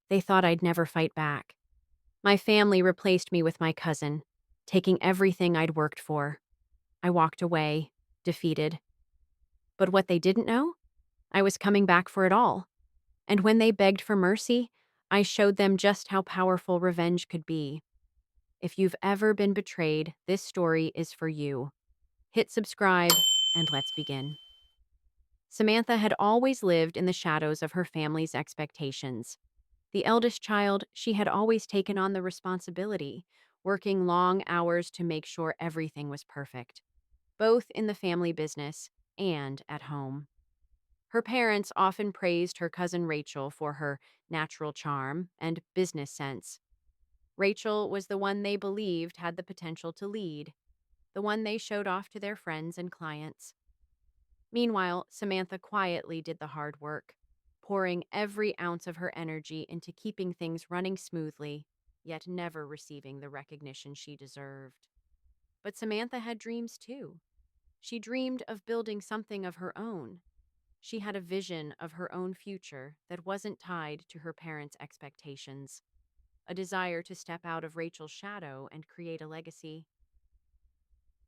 They thought I'd never fight back. My family replaced me with my cousin, taking everything I'd worked for. I walked away, defeated. But what they didn't know? I was coming back for it all. And when they begged for mercy, I showed them just how powerful revenge could be. If you've ever been betrayed, this story is for you. Hit subscribe, and let's begin. Samantha had always lived in the shadows of her family's expectations. The eldest child, she had always taken on the responsibility, working long hours to make sure everything was perfect, both in the family business and at home. Her parents often praised her cousin Rachel for her natural charm and business sense. Rachel was the one they believed had the potential to lead, the one they showed off to their friends and clients. Meanwhile, Samantha quietly did the hard work, pouring every ounce of her energy into keeping things running smoothly, yet never receiving the recognition she deserved. But Samantha had dreams too. She dreamed of building something of her own. She had a vision of her own future that wasn't tied to her parents' expectations, a desire to step out of Rachel's shadow and create a legacy.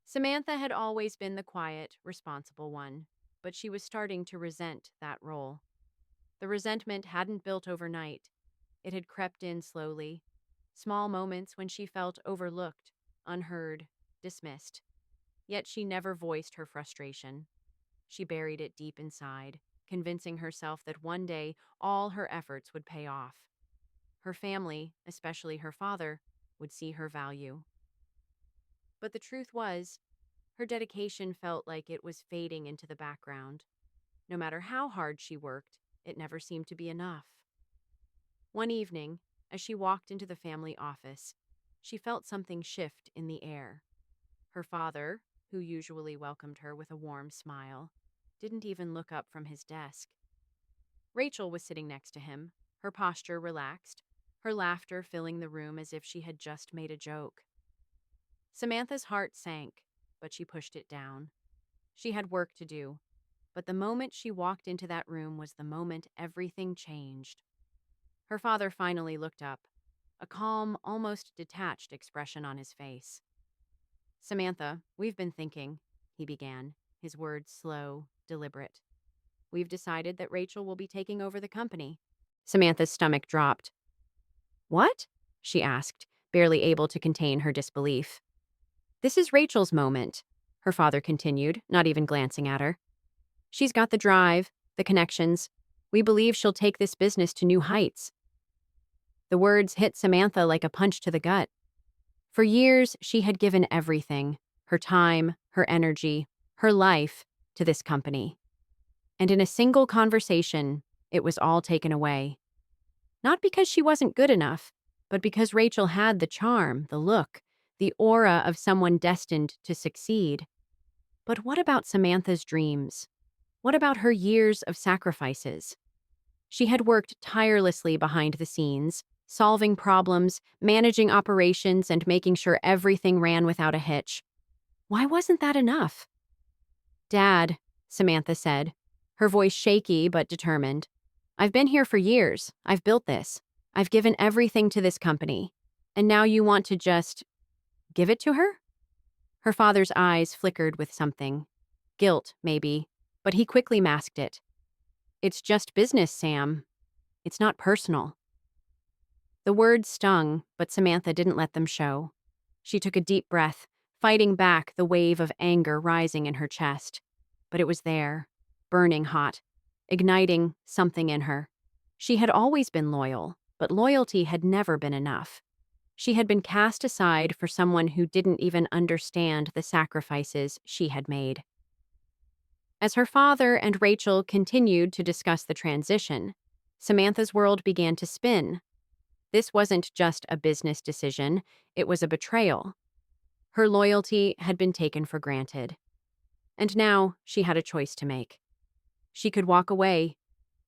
Samantha had always been the quiet, responsible one, but she was starting to resent that role. The resentment hadn't built overnight. It had crept in slowly, small moments when she felt overlooked, unheard, dismissed. Yet she never voiced her frustration. She buried it deep inside, convincing herself that one day all her efforts would pay off. Her family, especially her father, would see her value. But the truth was, her dedication felt like it was fading into the background. No matter how hard she worked, it never seemed to be enough. One evening, as she walked into the family office, she felt something shift in the air. Her father, who usually welcomed her with a warm smile, didn't even look up from his desk. Rachel was sitting next to him, her posture relaxed, her laughter filling the room as if she had just made a joke. Samantha's heart sank, but she pushed it down. She had work to do, but the moment she walked into that room was the moment everything changed. Her father finally looked up, a calm, almost detached expression on his face. "Samantha, we've been thinking," he began, his words slow, deliberate. "We've decided that Rachel will be taking over the company." Samantha's stomach dropped. "What?" she asked, barely able to contain her disbelief. "This is Rachel's moment," her father continued, not even glancing at her. "She's got the drive, the connections. We believe she'll take this business to new heights." The words hit Samantha like a punch to the gut. For years, she had given everything, her time, her energy, her life, to this company. And in a single conversation, it was all taken away. Not because she wasn't good enough, but because Rachel had the charm, the look, the aura of someone destined to succeed. But what about Samantha's dreams? What about her years of sacrifices? She had worked tirelessly behind the scenes, solving problems, managing operations, and making sure everything ran without a hitch. Why wasn't that enough? "Dad," Samantha said, her voice shaky but determined, "I've been here for years. I've built this. I've given everything to this company. And now you want to just give it to her?" Her father's eyes flickered with something. Guilt, maybe, but he quickly masked it. "It's just business, Sam. It's not personal." The words stung, but Samantha didn't let them show. She took a deep breath, fighting back the wave of anger rising in her chest. But it was there, burning hot, igniting something in her. She had always been loyal, but loyalty had never been enough. She had been cast aside for someone who didn't even understand the sacrifices she had made. As her father and Rachel continued to discuss the transition, Samantha's world began to spin. This wasn't just a business decision, it was a betrayal. Her loyalty had been taken for granted. And now she had a choice to make. She could walk away,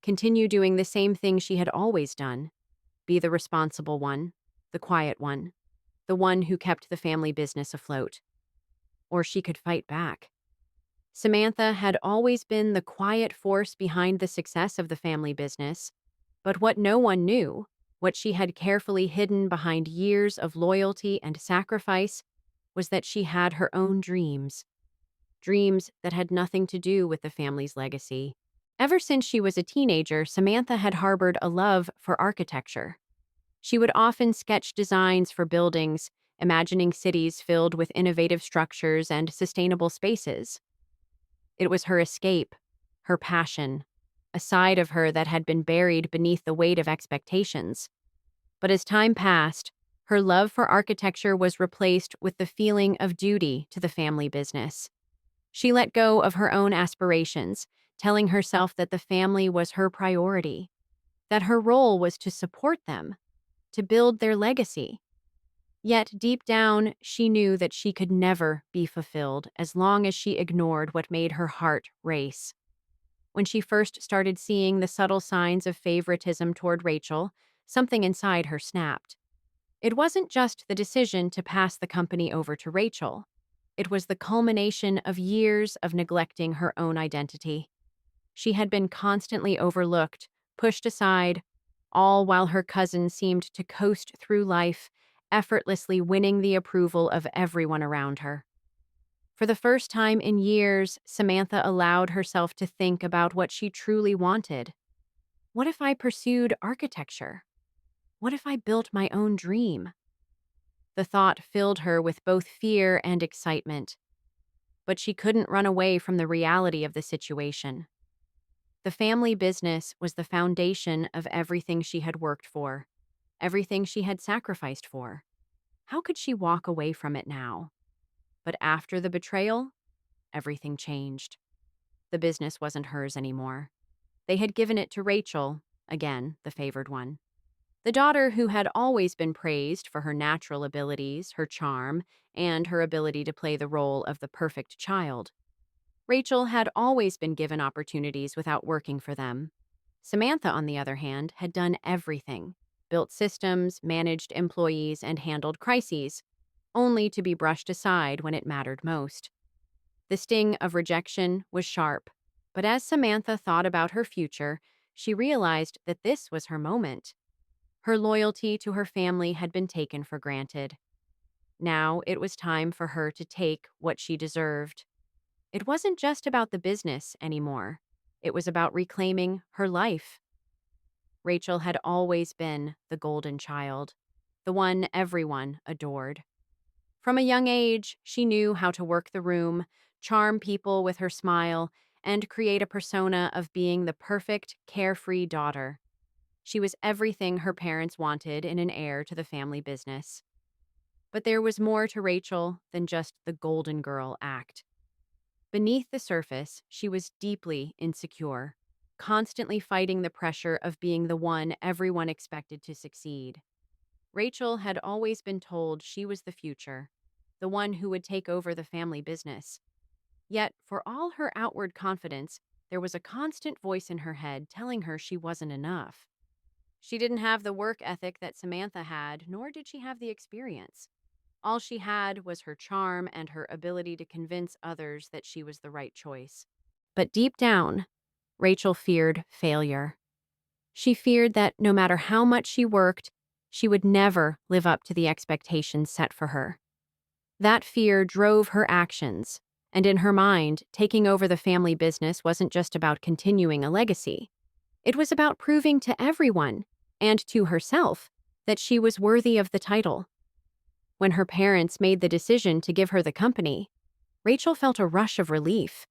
continue doing the same thing she had always done, be the responsible one, the quiet one, the one who kept the family business afloat. Or she could fight back. Samantha had always been the quiet force behind the success of the family business, but what no one knew What she had carefully hidden behind years of loyalty and sacrifice was that she had her own dreams, dreams that had nothing to do with the family's legacy. Ever since she was a teenager, Samantha had harbored a love for architecture. She would often sketch designs for buildings, imagining cities filled with innovative structures and sustainable spaces. It was her escape, her passion, a side of her that had been buried beneath the weight of expectations. But as time passed, her love for architecture was replaced with the feeling of duty to the family business. She let go of her own aspirations, telling herself that the family was her priority, that her role was to support them, to build their legacy. Yet deep down, she knew that she could never be fulfilled as long as she ignored what made her heart race. When she first started seeing the subtle signs of favoritism toward Rachel, something inside her snapped. It wasn't just the decision to pass the company over to Rachel. It was the culmination of years of neglecting her own identity. She had been constantly overlooked, pushed aside, all while her cousin seemed to coast through life, effortlessly winning the approval of everyone around her. For the first time in years, Samantha allowed herself to think about what she truly wanted. What if I pursued architecture? What if I built my own dream? The thought filled her with both fear and excitement, but she couldn't run away from the reality of the situation. The family business was the foundation of everything she had worked for, everything she had sacrificed for. How could she walk away from it now? But after the betrayal, everything changed. The business wasn't hers anymore. They had given it to Rachel, again, the favored one. The daughter who had always been praised for her natural abilities, her charm, and her ability to play the role of the perfect child. Rachel had always been given opportunities without working for them. Samantha, on the other hand, had done everything, built systems, managed employees, and handled crises, only to be brushed aside when it mattered most. The sting of rejection was sharp, but as Samantha thought about her future, she realized that this was her moment. Her loyalty to her family had been taken for granted. Now it was time for her to take what she deserved. It wasn't just about the business anymore. It was about reclaiming her life. Rachel had always been the golden child, the one everyone adored. From a young age, she knew how to work the room, charm people with her smile, and create a persona of being the perfect, carefree daughter. She was everything her parents wanted in an heir to the family business. But there was more to Rachel than just the golden girl act. Beneath the surface, she was deeply insecure, constantly fighting the pressure of being the one everyone expected to succeed. Rachel had always been told she was the future, the one who would take over the family business. Yet, for all her outward confidence, there was a constant voice in her head telling her she wasn't enough. She didn't have the work ethic that Samantha had, nor did she have the experience. All she had was her charm and her ability to convince others that she was the right choice. But deep down, Rachel feared failure. She feared that no matter how much she worked, she would never live up to the expectations set for her. That fear drove her actions, and in her mind, taking over the family business wasn't just about continuing a legacy. It was about proving to everyone, and to herself, that she was worthy of the title. When her parents made the decision to give her the company, Rachel felt a rush of relief.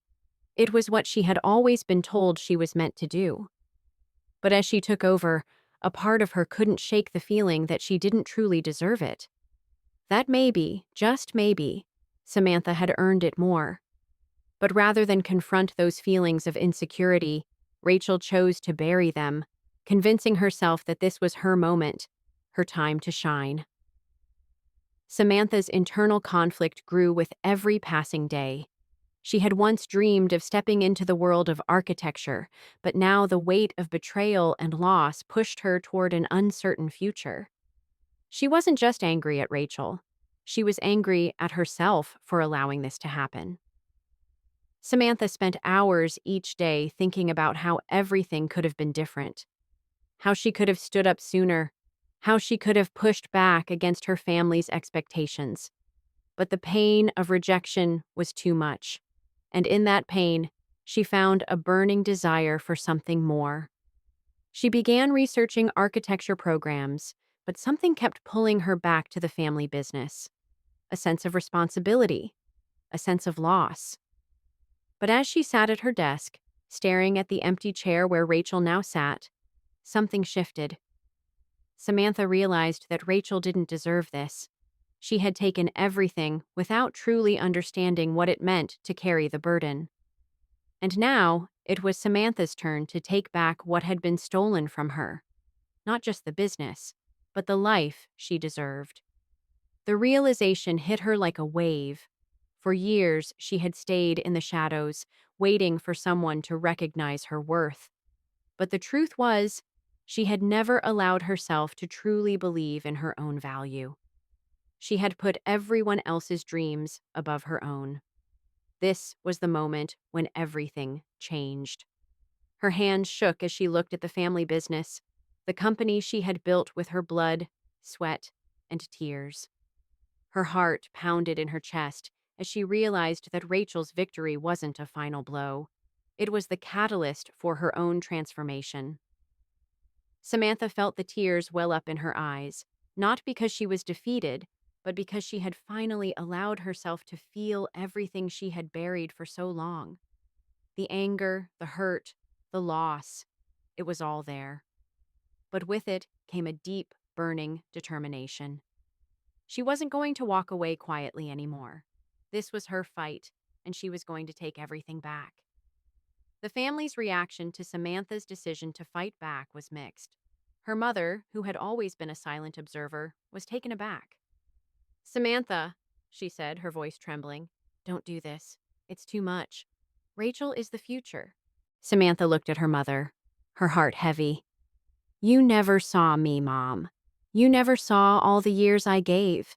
It was what she had always been told she was meant to do. But as she took over, a part of her couldn't shake the feeling that she didn't truly deserve it. That maybe, just maybe, Samantha had earned it more. But rather than confront those feelings of insecurity, Rachel chose to bury them, convincing herself that this was her moment, her time to shine. Samantha's internal conflict grew with every passing day. She had once dreamed of stepping into the world of architecture, but now the weight of betrayal and loss pushed her toward an uncertain future. She wasn't just angry at Rachel. She was angry at herself for allowing this to happen. Samantha spent hours each day thinking about how everything could have been different, how she could have stood up sooner, how she could have pushed back against her family's expectations. But the pain of rejection was too much. And in that pain, she found a burning desire for something more. She began researching architecture programs, but something kept pulling her back to the family business. A sense of responsibility, a sense of loss. But as she sat at her desk, staring at the empty chair where Rachel now sat, something shifted. Samantha realized that Rachel didn't deserve this. She had taken everything without truly understanding what it meant to carry the burden. And now, it was Samantha's turn to take back what had been stolen from her. Not just the business, but the life she deserved. The realization hit her like a wave. For years, she had stayed in the shadows, waiting for someone to recognize her worth. But the truth was, she had never allowed herself to truly believe in her own value. She had put everyone else's dreams above her own. This was the moment when everything changed. Her hands shook as she looked at the family business, the company she had built with her blood, sweat, and tears. Her heart pounded in her chest as she realized that Rachel's victory wasn't a final blow. It was the catalyst for her own transformation. Samantha felt the tears well up in her eyes, not because she was defeated, but because she had finally allowed herself to feel everything she had buried for so long. The anger, the hurt, the loss, it was all there. But with it came a deep, burning determination. She wasn't going to walk away quietly anymore. This was her fight, and she was going to take everything back. The family's reaction to Samantha's decision to fight back was mixed. Her mother, who had always been a silent observer, was taken aback. "Samantha," she said, her voice trembling, "don't do this. It's too much. Rachel is the future." Samantha looked at her mother, her heart heavy. "You never saw me, Mom. You never saw all the years I gave.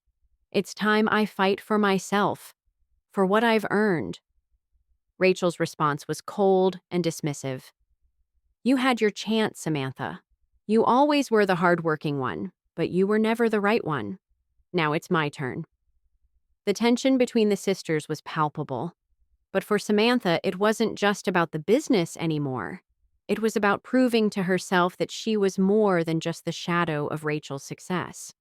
It's time I fight for myself, for what I've earned." Rachel's response was cold and dismissive. "You had your chance, Samantha. You always were the hardworking one, but you were never the right one. Now it's my turn." The tension between the sisters was palpable. But for Samantha, it wasn't just about the business anymore. It was about proving to herself that she was more than just the shadow of Rachel's success.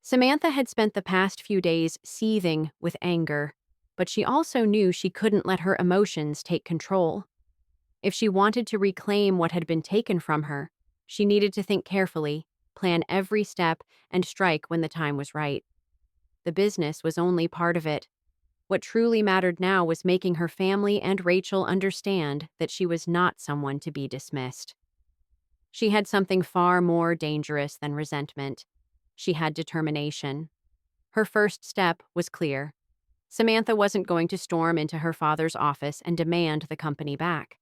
Samantha had spent the past few days seething with anger, but she also knew she couldn't let her emotions take control. If she wanted to reclaim what had been taken from her, she needed to think carefully, plan every step, and strike when the time was right. The business was only part of it. What truly mattered now was making her family and Rachel understand that she was not someone to be dismissed. She had something far more dangerous than resentment. She had determination. Her first step was clear. Samantha wasn't going to storm into her father's office and demand the company back.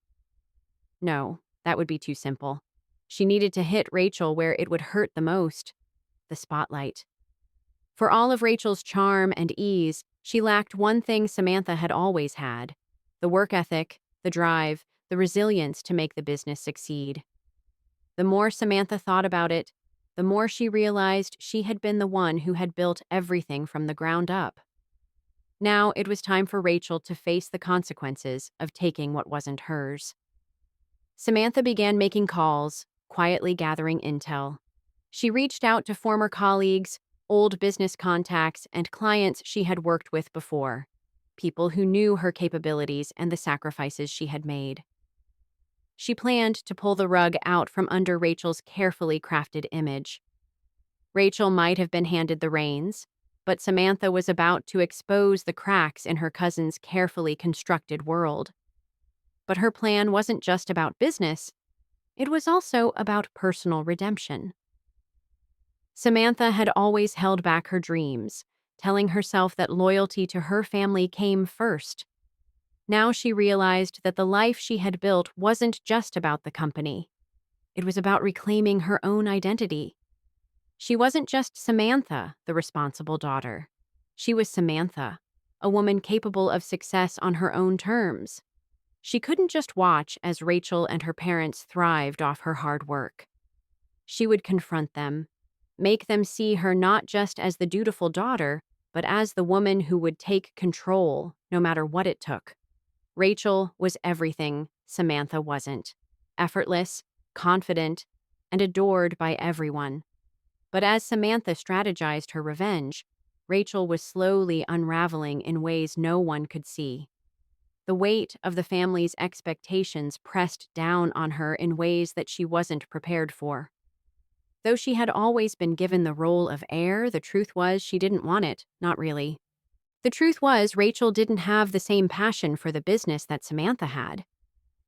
No, that would be too simple. She needed to hit Rachel where it would hurt the most: the spotlight. For all of Rachel's charm and ease, she lacked one thing Samantha had always had: the work ethic, the drive, the resilience to make the business succeed. The more Samantha thought about it, the more she realized she had been the one who had built everything from the ground up. Now it was time for Rachel to face the consequences of taking what wasn't hers. Samantha began making calls, quietly gathering intel. She reached out to former colleagues, old business contacts, and clients she had worked with before, people who knew her capabilities and the sacrifices she had made. She planned to pull the rug out from under Rachel's carefully crafted image. Rachel might have been handed the reins, but Samantha was about to expose the cracks in her cousin's carefully constructed world. But her plan wasn't just about business, it was also about personal redemption. Samantha had always held back her dreams, telling herself that loyalty to her family came first. Now she realized that the life she had built wasn't just about the company. It was about reclaiming her own identity. She wasn't just Samantha, the responsible daughter. She was Samantha, a woman capable of success on her own terms. She couldn't just watch as Rachel and her parents thrived off her hard work. She would confront them, make them see her not just as the dutiful daughter, but as the woman who would take control, no matter what it took. Rachel was everything Samantha wasn't: effortless, confident, and adored by everyone. But as Samantha strategized her revenge, Rachel was slowly unraveling in ways no one could see. The weight of the family's expectations pressed down on her in ways that she wasn't prepared for. Though she had always been given the role of heir, the truth was she didn't want it, not really. The truth was Rachel didn't have the same passion for the business that Samantha had.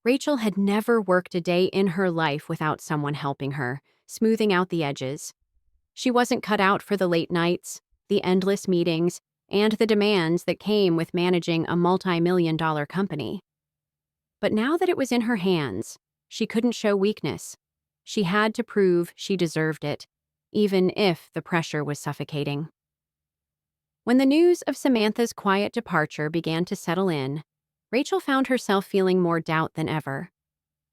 Rachel had never worked a day in her life without someone helping her, smoothing out the edges. She wasn't cut out for the late nights, the endless meetings, and the demands that came with managing a multi-million-dollar company. But now that it was in her hands, she couldn't show weakness. She had to prove she deserved it, even if the pressure was suffocating. When the news of Samantha's quiet departure began to settle in, Rachel found herself feeling more doubt than ever.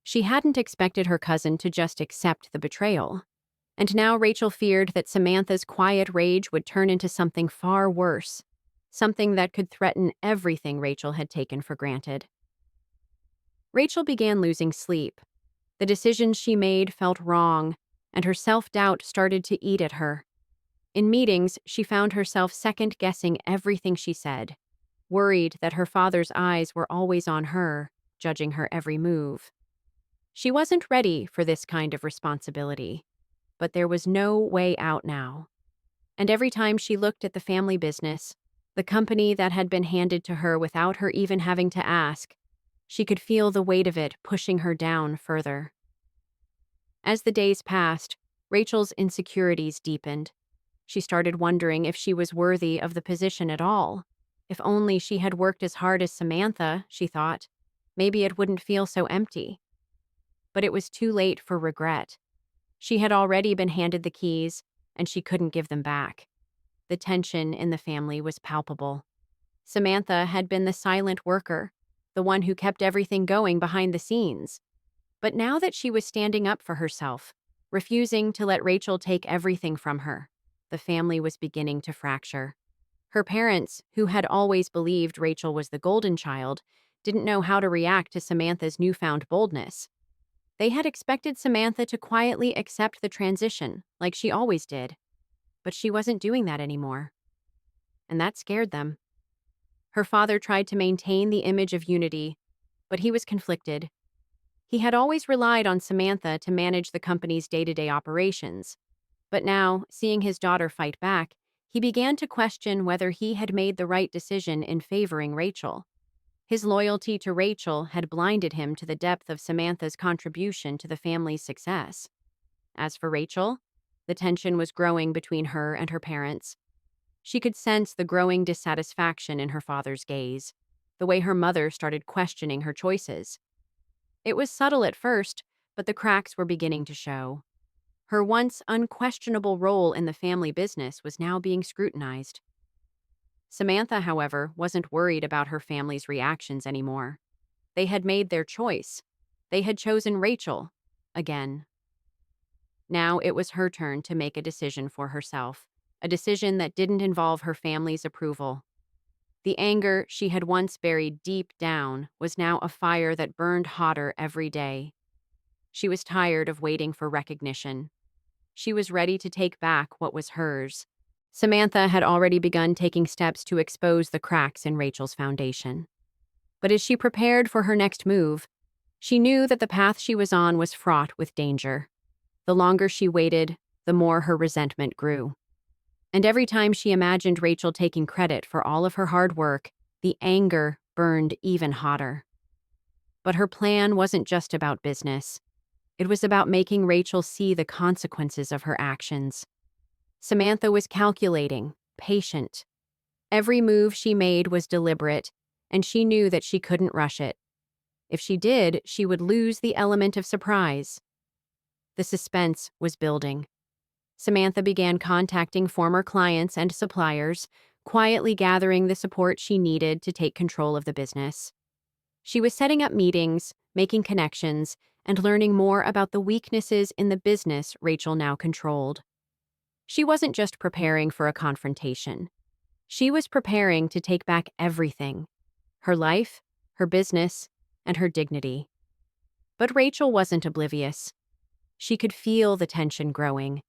She hadn't expected her cousin to just accept the betrayal. And now Rachel feared that Samantha's quiet rage would turn into something far worse, something that could threaten everything Rachel had taken for granted. Rachel began losing sleep. The decisions she made felt wrong, and her self-doubt started to eat at her. In meetings, she found herself second-guessing everything she said, worried that her father's eyes were always on her, judging her every move. She wasn't ready for this kind of responsibility, but there was no way out now. And every time she looked at the family business, the company that had been handed to her without her even having to ask, she could feel the weight of it pushing her down further. As the days passed, Rachel's insecurities deepened. She started wondering if she was worthy of the position at all. If only she had worked as hard as Samantha, she thought, maybe it wouldn't feel so empty. But it was too late for regret. She had already been handed the keys, and she couldn't give them back. The tension in the family was palpable. Samantha had been the silent worker, the one who kept everything going behind the scenes. But now that she was standing up for herself, refusing to let Rachel take everything from her, the family was beginning to fracture. Her parents, who had always believed Rachel was the golden child, didn't know how to react to Samantha's newfound boldness. They had expected Samantha to quietly accept the transition, like she always did. But she wasn't doing that anymore. And that scared them. Her father tried to maintain the image of unity, but he was conflicted. He had always relied on Samantha to manage the company's day-to-day operations. But now, seeing his daughter fight back, he began to question whether he had made the right decision in favoring Rachel. His loyalty to Rachel had blinded him to the depth of Samantha's contribution to the family's success. As for Rachel, the tension was growing between her and her parents. She could sense the growing dissatisfaction in her father's gaze, the way her mother started questioning her choices. It was subtle at first, but the cracks were beginning to show. Her once unquestionable role in the family business was now being scrutinized. Samantha, however, wasn't worried about her family's reactions anymore. They had made their choice. They had chosen Rachel, again. Now it was her turn to make a decision for herself, a decision that didn't involve her family's approval. The anger she had once buried deep down was now a fire that burned hotter every day. She was tired of waiting for recognition. She was ready to take back what was hers. Samantha had already begun taking steps to expose the cracks in Rachel's foundation. But as she prepared for her next move, she knew that the path she was on was fraught with danger. The longer she waited, the more her resentment grew. And every time she imagined Rachel taking credit for all of her hard work, the anger burned even hotter. But her plan wasn't just about business. It was about making Rachel see the consequences of her actions. Samantha was calculating, patient. Every move she made was deliberate, and she knew that she couldn't rush it. If she did, she would lose the element of surprise. The suspense was building. Samantha began contacting former clients and suppliers, quietly gathering the support she needed to take control of the business. She was setting up meetings, making connections, and learning more about the weaknesses in the business Rachel now controlled. She wasn't just preparing for a confrontation. She was preparing to take back everything: her life, her business, and her dignity. But Rachel wasn't oblivious. She could feel the tension growing,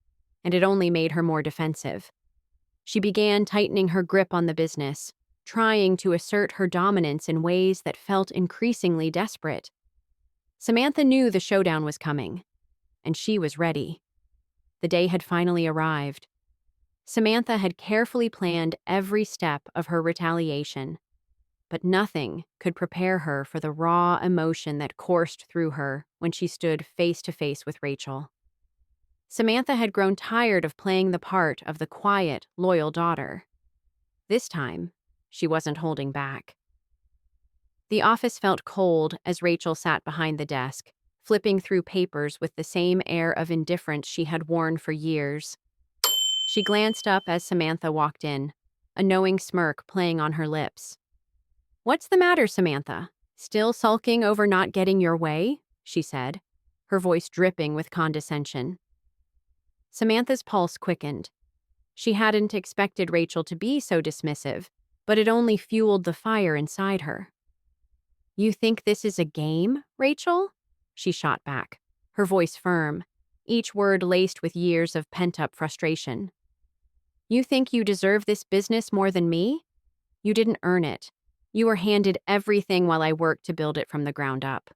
and it only made her more defensive. She began tightening her grip on the business, trying to assert her dominance in ways that felt increasingly desperate. Samantha knew the showdown was coming, and she was ready. The day had finally arrived. Samantha had carefully planned every step of her retaliation, but nothing could prepare her for the raw emotion that coursed through her when she stood face to face with Rachel. Samantha had grown tired of playing the part of the quiet, loyal daughter. This time, she wasn't holding back. The office felt cold as Rachel sat behind the desk, flipping through papers with the same air of indifference she had worn for years. She glanced up as Samantha walked in, a knowing smirk playing on her lips. "What's the matter, Samantha? Still sulking over not getting your way?" she said, her voice dripping with condescension. Samantha's pulse quickened. She hadn't expected Rachel to be so dismissive, but it only fueled the fire inside her. "You think this is a game, Rachel?" she shot back, her voice firm, each word laced with years of pent-up frustration. "You think you deserve this business more than me? You didn't earn it. You were handed everything while I worked to build it from the ground up."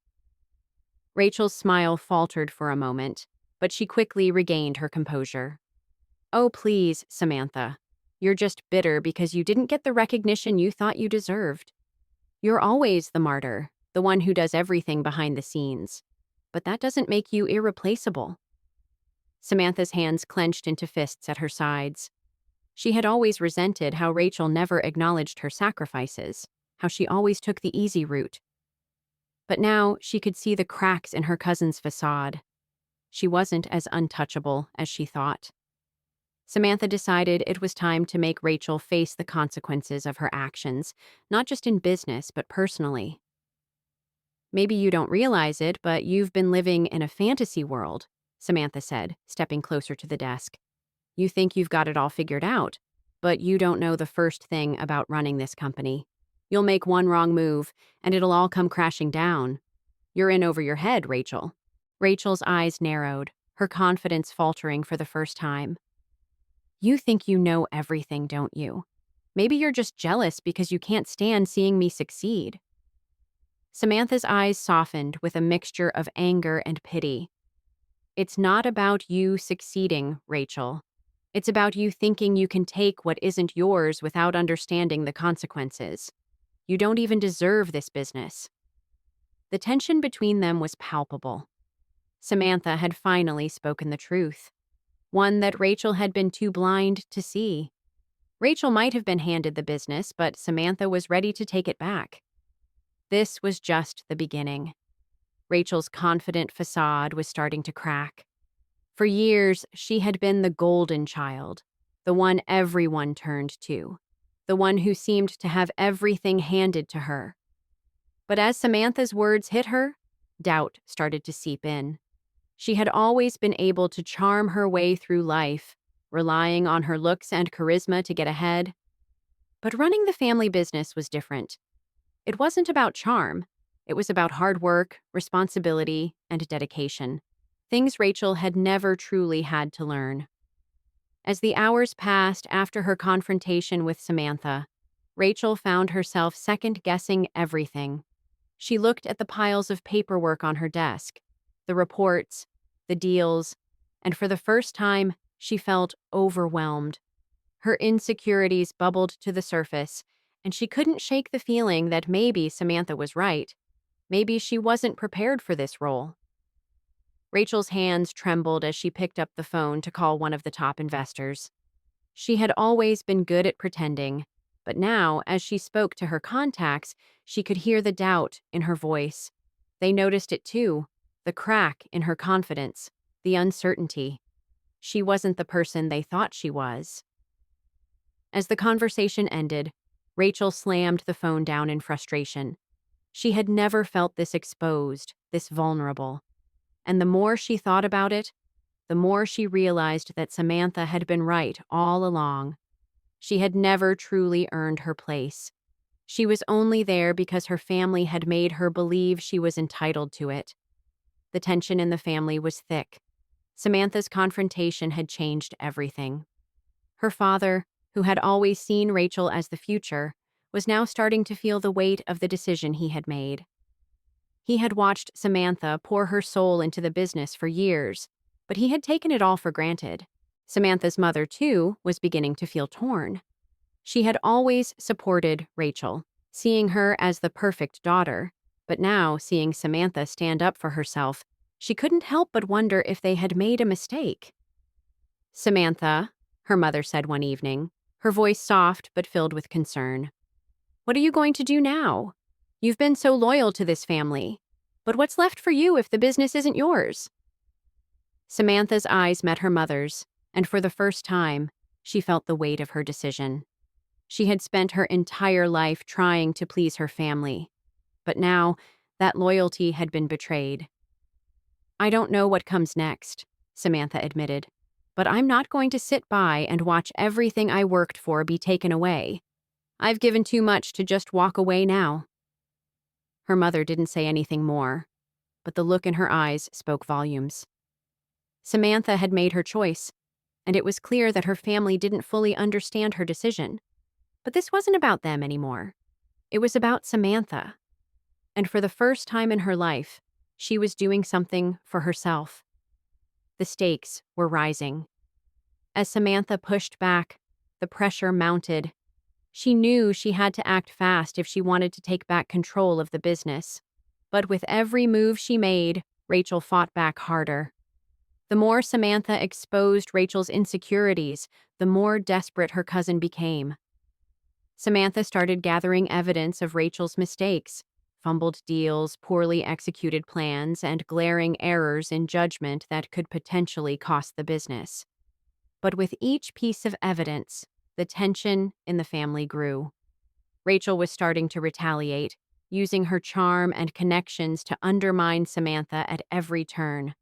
Rachel's smile faltered for a moment, but she quickly regained her composure. "Oh, please, Samantha. You're just bitter because you didn't get the recognition you thought you deserved. You're always the martyr, the one who does everything behind the scenes. But that doesn't make you irreplaceable." Samantha's hands clenched into fists at her sides. She had always resented how Rachel never acknowledged her sacrifices, how she always took the easy route. But now she could see the cracks in her cousin's facade. She wasn't as untouchable as she thought. Samantha decided it was time to make Rachel face the consequences of her actions, not just in business, but personally. "Maybe you don't realize it, but you've been living in a fantasy world," Samantha said, stepping closer to the desk. "You think you've got it all figured out, but you don't know the first thing about running this company. You'll make one wrong move, and it'll all come crashing down. You're in over your head, Rachel." Rachel's eyes narrowed, her confidence faltering for the first time. "You think you know everything, don't you? Maybe you're just jealous because you can't stand seeing me succeed." Samantha's eyes softened with a mixture of anger and pity. "It's not about you succeeding, Rachel. It's about you thinking you can take what isn't yours without understanding the consequences. You don't even deserve this business." The tension between them was palpable. Samantha had finally spoken the truth, one that Rachel had been too blind to see. Rachel might have been handed the business, but Samantha was ready to take it back. This was just the beginning. Rachel's confident facade was starting to crack. For years, she had been the golden child, the one everyone turned to, the one who seemed to have everything handed to her. But as Samantha's words hit her, doubt started to seep in. She had always been able to charm her way through life, relying on her looks and charisma to get ahead. But running the family business was different. It wasn't about charm. It was about hard work, responsibility, and dedication. Things Rachel had never truly had to learn. As the hours passed after her confrontation with Samantha, Rachel found herself second-guessing everything. She looked at the piles of paperwork on her desk, the reports, the deals, and for the first time, she felt overwhelmed. Her insecurities bubbled to the surface, and she couldn't shake the feeling that maybe Samantha was right. Maybe she wasn't prepared for this role. Rachel's hands trembled as she picked up the phone to call one of the top investors. She had always been good at pretending, but now, as she spoke to her contacts, she could hear the doubt in her voice. They noticed it too, the crack in her confidence, the uncertainty. She wasn't the person they thought she was. As the conversation ended, Rachel slammed the phone down in frustration. She had never felt this exposed, this vulnerable. And the more she thought about it, the more she realized that Samantha had been right all along. She had never truly earned her place. She was only there because her family had made her believe she was entitled to it. The tension in the family was thick. Samantha's confrontation had changed everything. Her father, who had always seen Rachel as the future, was now starting to feel the weight of the decision he had made. He had watched Samantha pour her soul into the business for years, but he had taken it all for granted. Samantha's mother, too, was beginning to feel torn. She had always supported Rachel, seeing her as the perfect daughter, but now, seeing Samantha stand up for herself, she couldn't help but wonder if they had made a mistake. "Samantha," her mother said one evening, her voice soft but filled with concern. "What are you going to do now? You've been so loyal to this family. But what's left for you if the business isn't yours?" Samantha's eyes met her mother's, and for the first time, she felt the weight of her decision. She had spent her entire life trying to please her family, but now that loyalty had been betrayed. "I don't know what comes next," Samantha admitted, "but I'm not going to sit by and watch everything I worked for be taken away. I've given too much to just walk away now." Her mother didn't say anything more, but the look in her eyes spoke volumes. Samantha had made her choice, and it was clear that her family didn't fully understand her decision. But this wasn't about them anymore. It was about Samantha. And for the first time in her life, she was doing something for herself. The stakes were rising. As Samantha pushed back, the pressure mounted. She knew she had to act fast if she wanted to take back control of the business. But with every move she made, Rachel fought back harder. The more Samantha exposed Rachel's insecurities, the more desperate her cousin became. Samantha started gathering evidence of Rachel's mistakes, fumbled deals, poorly executed plans, and glaring errors in judgment that could potentially cost the business. But with each piece of evidence, the tension in the family grew. Rachel was starting to retaliate, using her charm and connections to undermine Samantha at every turn.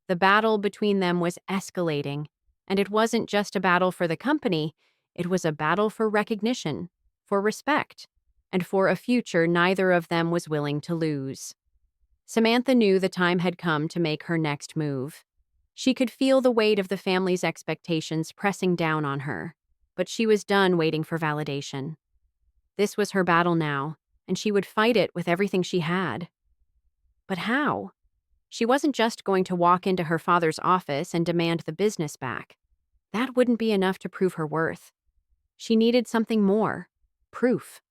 The battle between them was escalating, and it wasn't just a battle for the company, it was a battle for recognition, for respect, and for a future neither of them was willing to lose. Samantha knew the time had come to make her next move. She could feel the weight of the family's expectations pressing down on her, but she was done waiting for validation. This was her battle now, and she would fight it with everything she had. But how? She wasn't just going to walk into her father's office and demand the business back. That wouldn't be enough to prove her worth. She needed something more. Proof.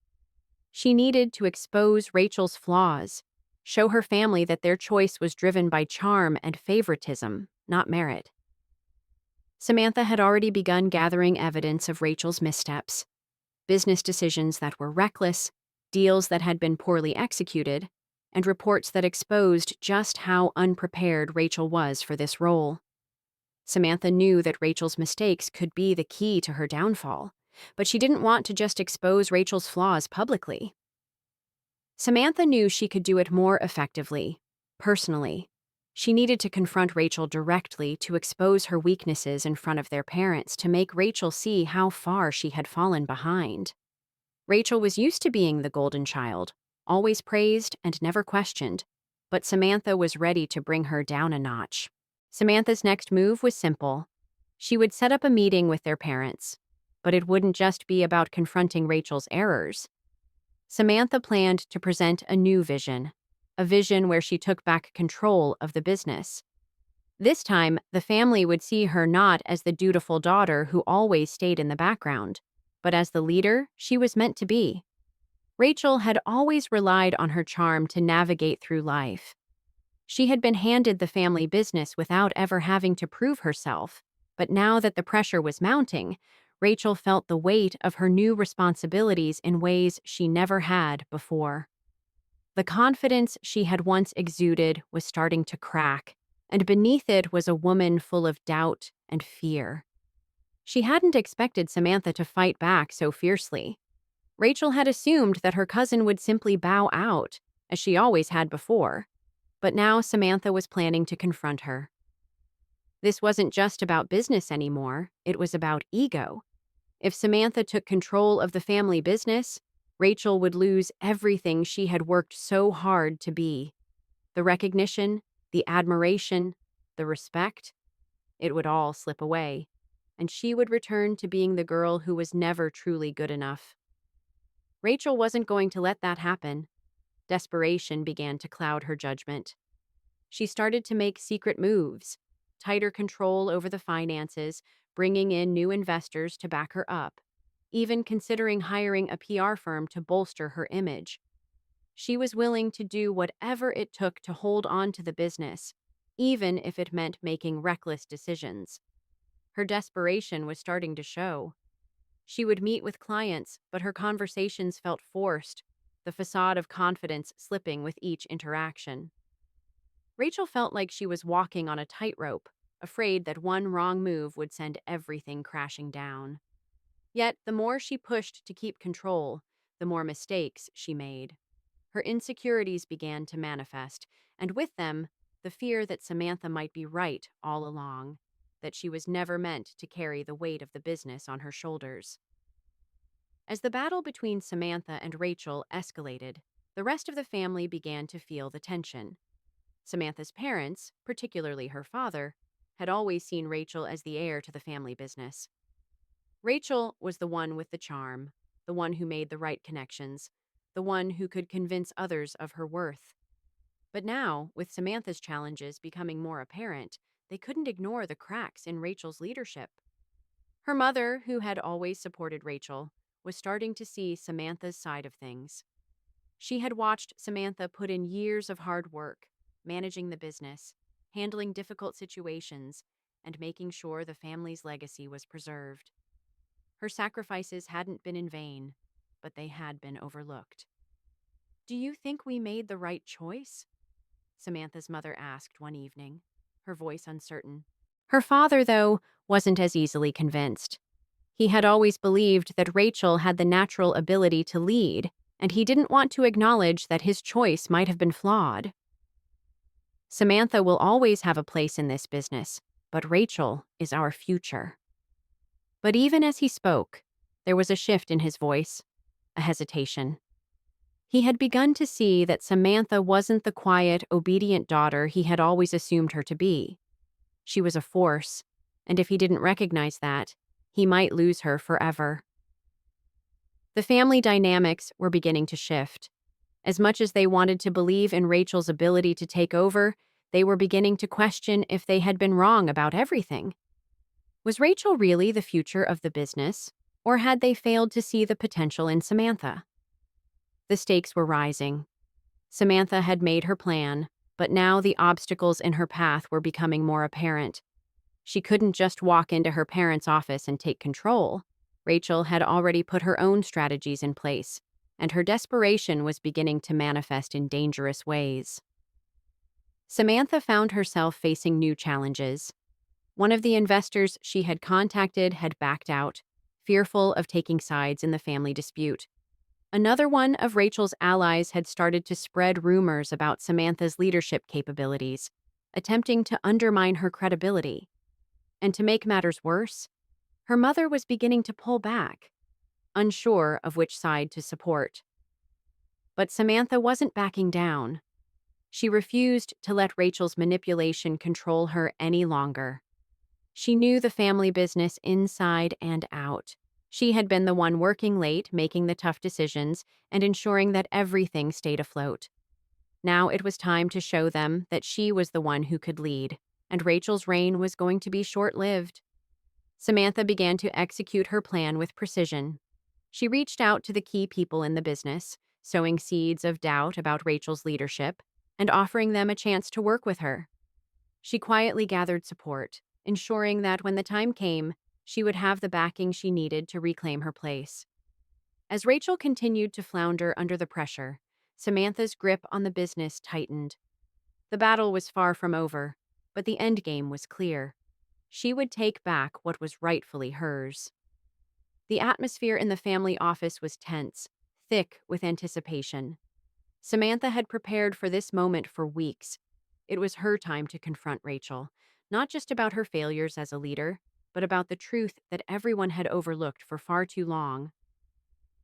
She needed to expose Rachel's flaws, show her family that their choice was driven by charm and favoritism, not merit. Samantha had already begun gathering evidence of Rachel's missteps. Business decisions that were reckless, deals that had been poorly executed, and reports that exposed just how unprepared Rachel was for this role. Samantha knew that Rachel's mistakes could be the key to her downfall, but she didn't want to just expose Rachel's flaws publicly. Samantha knew she could do it more effectively, personally. She needed to confront Rachel directly to expose her weaknesses in front of their parents to make Rachel see how far she had fallen behind. Rachel was used to being the golden child, always praised and never questioned, but Samantha was ready to bring her down a notch. Samantha's next move was simple. She would set up a meeting with their parents, but it wouldn't just be about confronting Rachel's errors. Samantha planned to present a new vision, a vision where she took back control of the business. This time, the family would see her not as the dutiful daughter who always stayed in the background, but as the leader she was meant to be. Rachel had always relied on her charm to navigate through life. She had been handed the family business without ever having to prove herself, but now that the pressure was mounting, Rachel felt the weight of her new responsibilities in ways she never had before. The confidence she had once exuded was starting to crack, and beneath it was a woman full of doubt and fear. She hadn't expected Samantha to fight back so fiercely. Rachel had assumed that her cousin would simply bow out, as she always had before, but now Samantha was planning to confront her. This wasn't just about business anymore, it was about ego. If Samantha took control of the family business, Rachel would lose everything she had worked so hard to be. The recognition, the admiration, the respect, it would all slip away, and she would return to being the girl who was never truly good enough. Rachel wasn't going to let that happen. Desperation began to cloud her judgment. She started to make secret moves, tighter control over the finances, bringing in new investors to back her up, even considering hiring a PR firm to bolster her image. She was willing to do whatever it took to hold on to the business, even if it meant making reckless decisions. Her desperation was starting to show. She would meet with clients, but her conversations felt forced, the facade of confidence slipping with each interaction. Rachel felt like she was walking on a tightrope, afraid that one wrong move would send everything crashing down. Yet, the more she pushed to keep control, the more mistakes she made. Her insecurities began to manifest, and with them, the fear that Samantha might be right all along, that she was never meant to carry the weight of the business on her shoulders. As the battle between Samantha and Rachel escalated, the rest of the family began to feel the tension. Samantha's parents, particularly her father, had always seen Rachel as the heir to the family business. Rachel was the one with the charm, the one who made the right connections, the one who could convince others of her worth. But now, with Samantha's challenges becoming more apparent, they couldn't ignore the cracks in Rachel's leadership. Her mother, who had always supported Rachel, was starting to see Samantha's side of things. She had watched Samantha put in years of hard work, managing the business, handling difficult situations, and making sure the family's legacy was preserved. Her sacrifices hadn't been in vain, but they had been overlooked. "Do you think we made the right choice?" Samantha's mother asked one evening, her voice uncertain. Her father, though, wasn't as easily convinced. He had always believed that Rachel had the natural ability to lead, and he didn't want to acknowledge that his choice might have been flawed. "Samantha will always have a place in this business, but Rachel is our future." But even as he spoke, there was a shift in his voice, a hesitation. He had begun to see that Samantha wasn't the quiet, obedient daughter he had always assumed her to be. She was a force, and if he didn't recognize that, he might lose her forever. The family dynamics were beginning to shift. As much as they wanted to believe in Rachel's ability to take over, they were beginning to question if they had been wrong about everything. Was Rachel really the future of the business, or had they failed to see the potential in Samantha? The stakes were rising. Samantha had made her plan, but now the obstacles in her path were becoming more apparent. She couldn't just walk into her parents' office and take control. Rachel had already put her own strategies in place, and her desperation was beginning to manifest in dangerous ways. Samantha found herself facing new challenges. One of the investors she had contacted had backed out, fearful of taking sides in the family dispute. Another one of Rachel's allies had started to spread rumors about Samantha's leadership capabilities, attempting to undermine her credibility. And to make matters worse, her mother was beginning to pull back, unsure of which side to support. But Samantha wasn't backing down. She refused to let Rachel's manipulation control her any longer. She knew the family business inside and out. She had been the one working late, making the tough decisions, and ensuring that everything stayed afloat. Now it was time to show them that she was the one who could lead, and Rachel's reign was going to be short-lived. Samantha began to execute her plan with precision. She reached out to the key people in the business, sowing seeds of doubt about Rachel's leadership, and offering them a chance to work with her. She quietly gathered support, ensuring that when the time came, she would have the backing she needed to reclaim her place. As Rachel continued to flounder under the pressure, Samantha's grip on the business tightened. The battle was far from over, but the endgame was clear. She would take back what was rightfully hers. The atmosphere in the family office was tense, thick with anticipation. Samantha had prepared for this moment for weeks. It was her time to confront Rachel, not just about her failures as a leader, but about the truth that everyone had overlooked for far too long.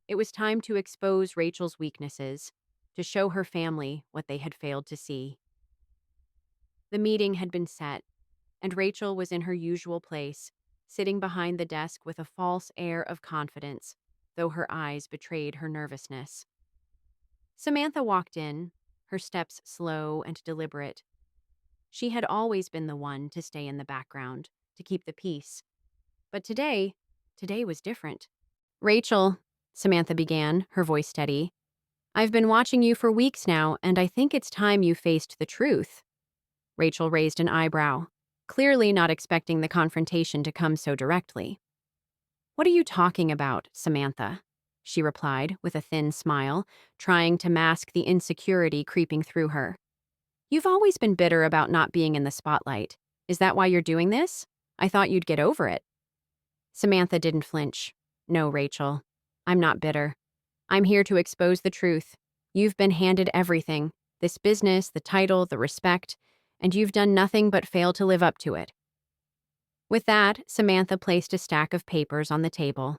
It was time to expose Rachel's weaknesses, to show her family what they had failed to see. The meeting had been set, and Rachel was in her usual place, sitting behind the desk with a false air of confidence, though her eyes betrayed her nervousness. Samantha walked in, her steps slow and deliberate. She had always been the one to stay in the background, to keep the peace. But today was different. "Rachel," Samantha began, her voice steady, "I've been watching you for weeks now, and I think it's time you faced the truth." Rachel raised an eyebrow, clearly not expecting the confrontation to come so directly. "What are you talking about, Samantha?" she replied with a thin smile, trying to mask the insecurity creeping through her. "You've always been bitter about not being in the spotlight. Is that why you're doing this? I thought you'd get over it." Samantha didn't flinch. "No, Rachel. I'm not bitter. I'm here to expose the truth. You've been handed everything, this business, the title, the respect, and you've done nothing but fail to live up to it." With that, Samantha placed a stack of papers on the table.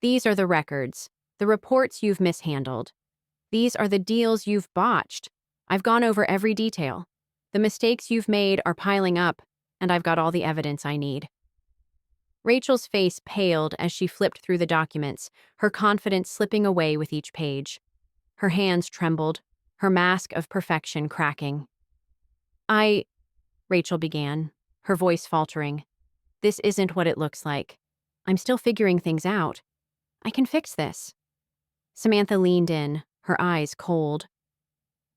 "These are the records, the reports you've mishandled. These are the deals you've botched. I've gone over every detail. The mistakes you've made are piling up, and I've got all the evidence I need." Rachel's face paled as she flipped through the documents, her confidence slipping away with each page. Her hands trembled, her mask of perfection cracking. "I," Rachel began, her voice faltering. "This isn't what it looks like. I'm still figuring things out. I can fix this." Samantha leaned in, her eyes cold.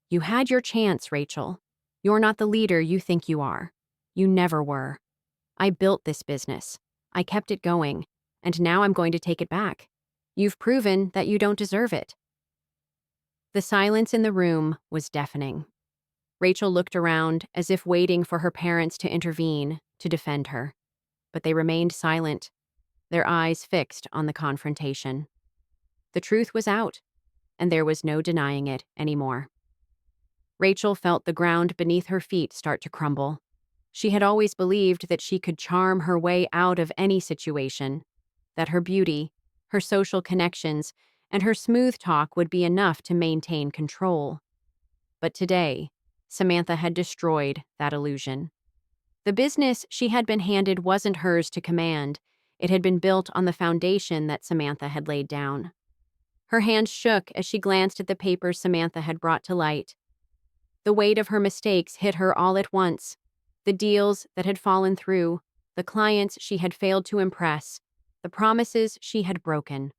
"You had your chance, Rachel. You're not the leader you think you are. You never were. I built this business. I kept it going, and now I'm going to take it back. You've proven that you don't deserve it." The silence in the room was deafening. Rachel looked around as if waiting for her parents to intervene, to defend her. But they remained silent, their eyes fixed on the confrontation. The truth was out, and there was no denying it anymore. Rachel felt the ground beneath her feet start to crumble. She had always believed that she could charm her way out of any situation, that her beauty, her social connections, and her smooth talk would be enough to maintain control. But today, Samantha had destroyed that illusion. The business she had been handed wasn't hers to command. It had been built on the foundation that Samantha had laid down. Her hands shook as she glanced at the papers Samantha had brought to light. The weight of her mistakes hit her all at once. The deals that had fallen through, the clients she had failed to impress, the promises she had broken.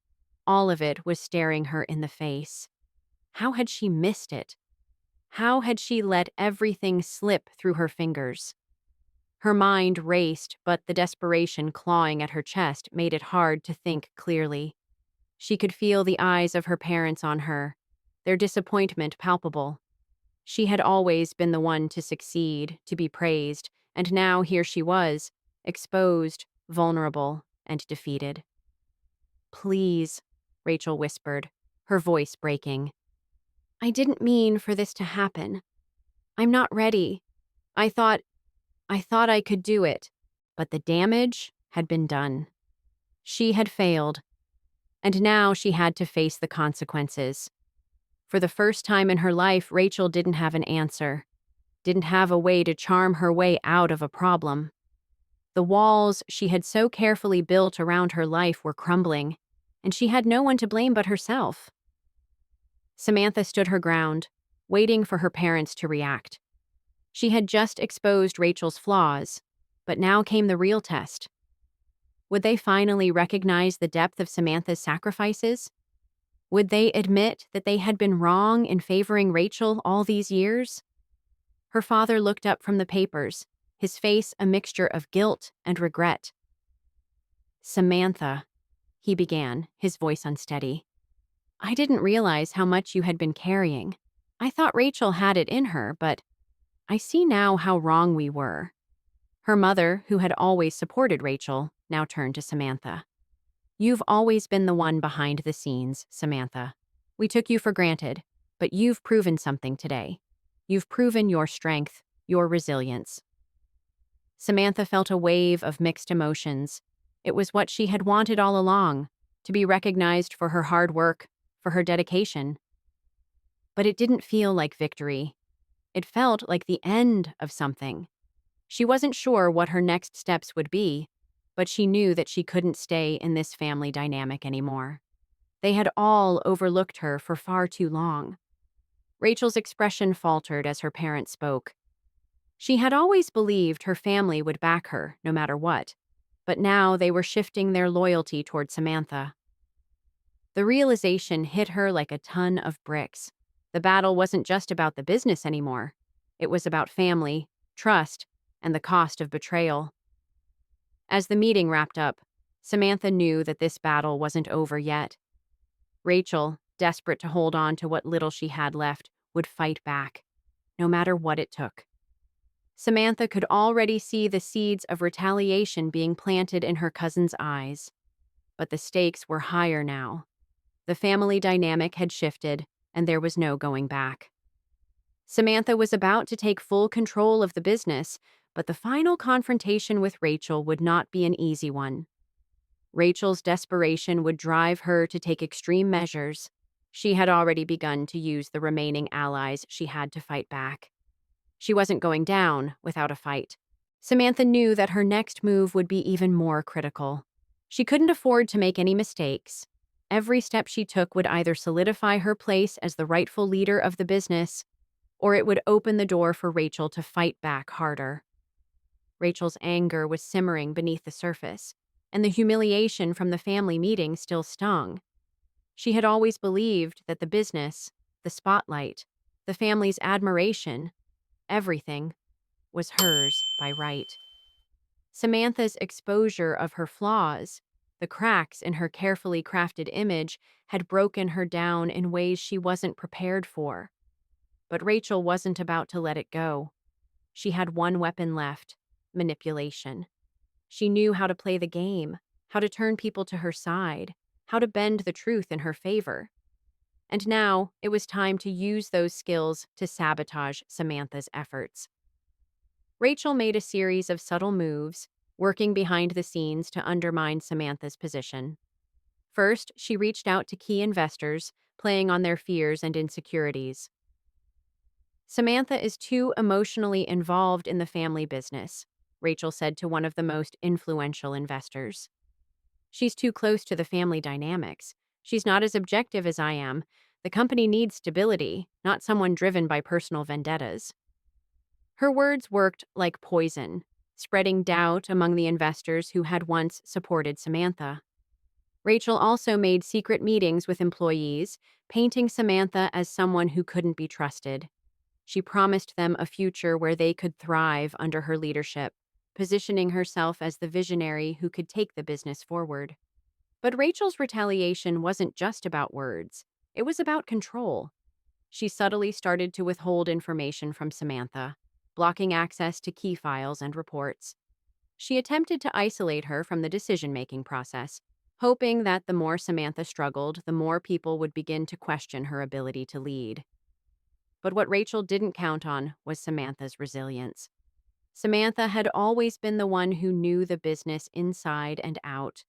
All of it was staring her in the face. How had she missed it? How had she let everything slip through her fingers? Her mind raced, but the desperation clawing at her chest made it hard to think clearly. She could feel the eyes of her parents on her, their disappointment palpable. She had always been the one to succeed, to be praised, and now here she was, exposed, vulnerable, and defeated. "Please," Rachel whispered, her voice breaking. "I didn't mean for this to happen. I'm not ready. I thought I could do it." But the damage had been done. She had failed, and now she had to face the consequences. For the first time in her life, Rachel didn't have an answer, didn't have a way to charm her way out of a problem. The walls she had so carefully built around her life were crumbling, and she had no one to blame but herself. Samantha stood her ground, waiting for her parents to react. She had just exposed Rachel's flaws, but now came the real test. Would they finally recognize the depth of Samantha's sacrifices? Would they admit that they had been wrong in favoring Rachel all these years? Her father looked up from the papers, his face a mixture of guilt and regret. "Samantha," he began, his voice unsteady, "I didn't realize how much you had been carrying. I thought Rachel had it in her, but I see now how wrong we were." Her mother, who had always supported Rachel, now turned to Samantha. "You've always been the one behind the scenes, Samantha. We took you for granted, but you've proven something today. You've proven your strength, your resilience." Samantha felt a wave of mixed emotions. It was what she had wanted all along, to be recognized for her hard work, for her dedication. But it didn't feel like victory. It felt like the end of something. She wasn't sure what her next steps would be, but she knew that she couldn't stay in this family dynamic anymore. They had all overlooked her for far too long. Rachel's expression faltered as her parents spoke. She had always believed her family would back her, no matter what, but now they were shifting their loyalty toward Samantha. The realization hit her like a ton of bricks. The battle wasn't just about the business anymore. It was about family, trust, and the cost of betrayal. As the meeting wrapped up, Samantha knew that this battle wasn't over yet. Rachel, desperate to hold on to what little she had left, would fight back, no matter what it took. Samantha could already see the seeds of retaliation being planted in her cousin's eyes. But the stakes were higher now. The family dynamic had shifted, and there was no going back. Samantha was about to take full control of the business, but the final confrontation with Rachel would not be an easy one. Rachel's desperation would drive her to take extreme measures. She had already begun to use the remaining allies she had to fight back. She wasn't going down without a fight. Samantha knew that her next move would be even more critical. She couldn't afford to make any mistakes. Every step she took would either solidify her place as the rightful leader of the business, or it would open the door for Rachel to fight back harder. Rachel's anger was simmering beneath the surface, and the humiliation from the family meeting still stung. She had always believed that the business, the spotlight, the family's admiration, everything, was hers by right. Samantha's exposure of her flaws, the cracks in her carefully crafted image, had broken her down in ways she wasn't prepared for. But Rachel wasn't about to let it go. She had one weapon left: manipulation. She knew how to play the game, how to turn people to her side, how to bend the truth in her favor. And now it was time to use those skills to sabotage Samantha's efforts. Rachel made a series of subtle moves, working behind the scenes to undermine Samantha's position. First, she reached out to key investors, playing on their fears and insecurities. Samantha is too emotionally involved in the family business, Rachel said to one of the most influential investors. She's too close to the family dynamics. She's not as objective as I am. The company needs stability, not someone driven by personal vendettas. Her words worked like poison, spreading doubt among the investors who had once supported Samantha. Rachel also made secret meetings with employees, painting Samantha as someone who couldn't be trusted. She promised them a future where they could thrive under her leadership, positioning herself as the visionary who could take the business forward. But Rachel's retaliation wasn't just about words. It was about control. She subtly started to withhold information from Samantha, blocking access to key files and reports. She attempted to isolate her from the decision-making process, hoping that the more Samantha struggled, the more people would begin to question her ability to lead. But what Rachel didn't count on was Samantha's resilience. Samantha had always been the one who knew the business inside and out.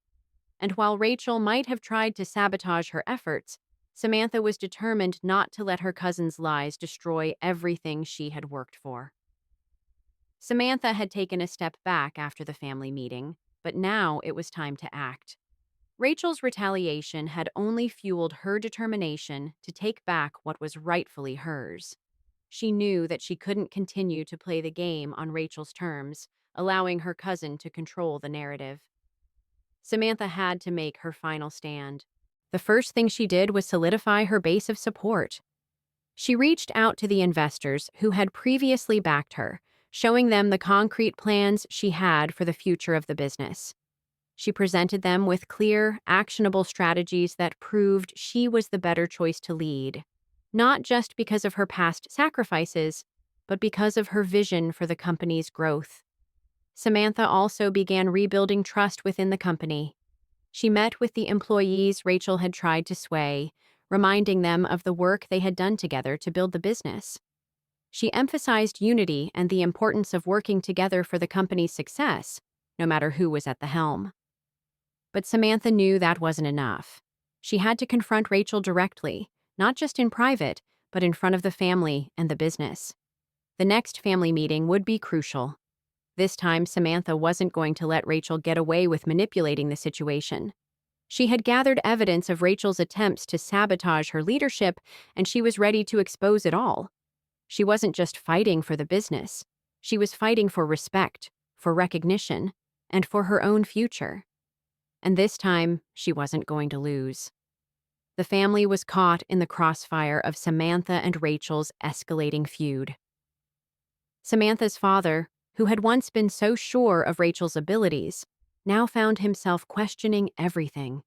And while Rachel might have tried to sabotage her efforts, Samantha was determined not to let her cousin's lies destroy everything she had worked for. Samantha had taken a step back after the family meeting, but now it was time to act. Rachel's retaliation had only fueled her determination to take back what was rightfully hers. She knew that she couldn't continue to play the game on Rachel's terms, allowing her cousin to control the narrative. Samantha had to make her final stand. The first thing she did was solidify her base of support. She reached out to the investors who had previously backed her, showing them the concrete plans she had for the future of the business. She presented them with clear, actionable strategies that proved she was the better choice to lead, not just because of her past sacrifices, but because of her vision for the company's growth. Samantha also began rebuilding trust within the company. She met with the employees Rachel had tried to sway, reminding them of the work they had done together to build the business. She emphasized unity and the importance of working together for the company's success, no matter who was at the helm. But Samantha knew that wasn't enough. She had to confront Rachel directly, not just in private, but in front of the family and the business. The next family meeting would be crucial. This time, Samantha wasn't going to let Rachel get away with manipulating the situation. She had gathered evidence of Rachel's attempts to sabotage her leadership, and she was ready to expose it all. She wasn't just fighting for the business. She was fighting for respect, for recognition, and for her own future. And this time, she wasn't going to lose. The family was caught in the crossfire of Samantha and Rachel's escalating feud. Samantha's father, who had once been so sure of Rachel's abilities, now found himself questioning everything.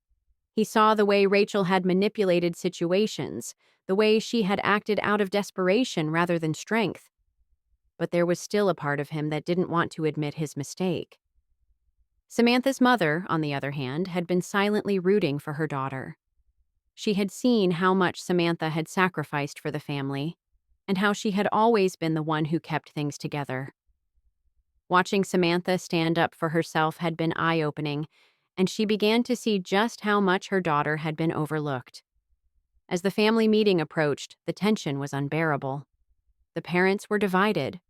He saw the way Rachel had manipulated situations, the way she had acted out of desperation rather than strength. But there was still a part of him that didn't want to admit his mistake. Samantha's mother, on the other hand, had been silently rooting for her daughter. She had seen how much Samantha had sacrificed for the family, and how she had always been the one who kept things together. Watching Samantha stand up for herself had been eye-opening, and she began to see just how much her daughter had been overlooked. As the family meeting approached, the tension was unbearable. The parents were divided,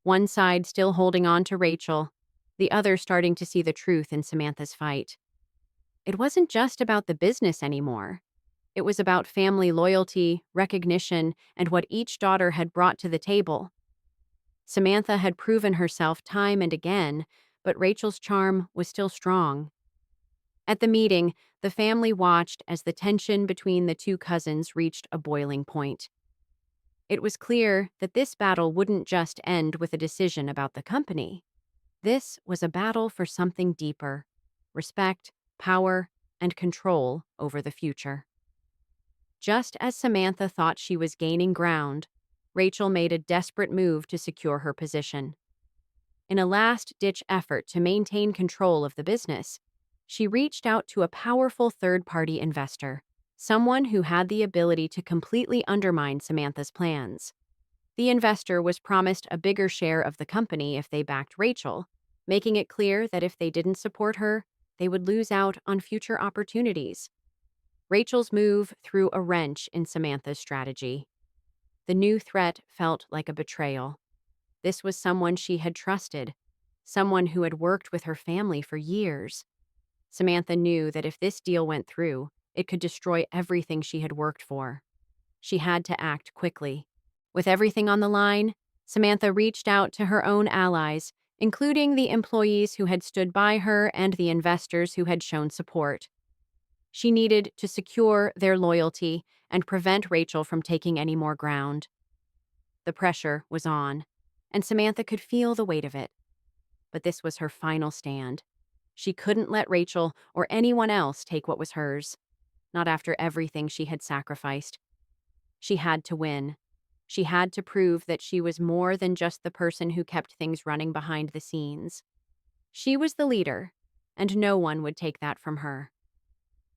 one side still holding on to Rachel, the other starting to see the truth in Samantha's fight. It wasn't just about the business anymore. It was about family loyalty, recognition, and what each daughter had brought to the table. Samantha had proven herself time and again, but Rachel's charm was still strong. At the meeting, the family watched as the tension between the two cousins reached a boiling point. It was clear that this battle wouldn't just end with a decision about the company. This was a battle for something deeper: respect, power, and control over the future. Just as Samantha thought she was gaining ground, Rachel made a desperate move to secure her position. In a last-ditch effort to maintain control of the business, she reached out to a powerful third-party investor, someone who had the ability to completely undermine Samantha's plans. The investor was promised a bigger share of the company if they backed Rachel, making it clear that if they didn't support her, they would lose out on future opportunities. Rachel's move threw a wrench in Samantha's strategy. The new threat felt like a betrayal. This was someone she had trusted, someone who had worked with her family for years. Samantha knew that if this deal went through, it could destroy everything she had worked for. She had to act quickly. With everything on the line, Samantha reached out to her own allies, including the employees who had stood by her and the investors who had shown support. She needed to secure their loyalty and prevent Rachel from taking any more ground. The pressure was on, and Samantha could feel the weight of it. But this was her final stand. She couldn't let Rachel or anyone else take what was hers, not after everything she had sacrificed. She had to win. She had to prove that she was more than just the person who kept things running behind the scenes. She was the leader, and no one would take that from her.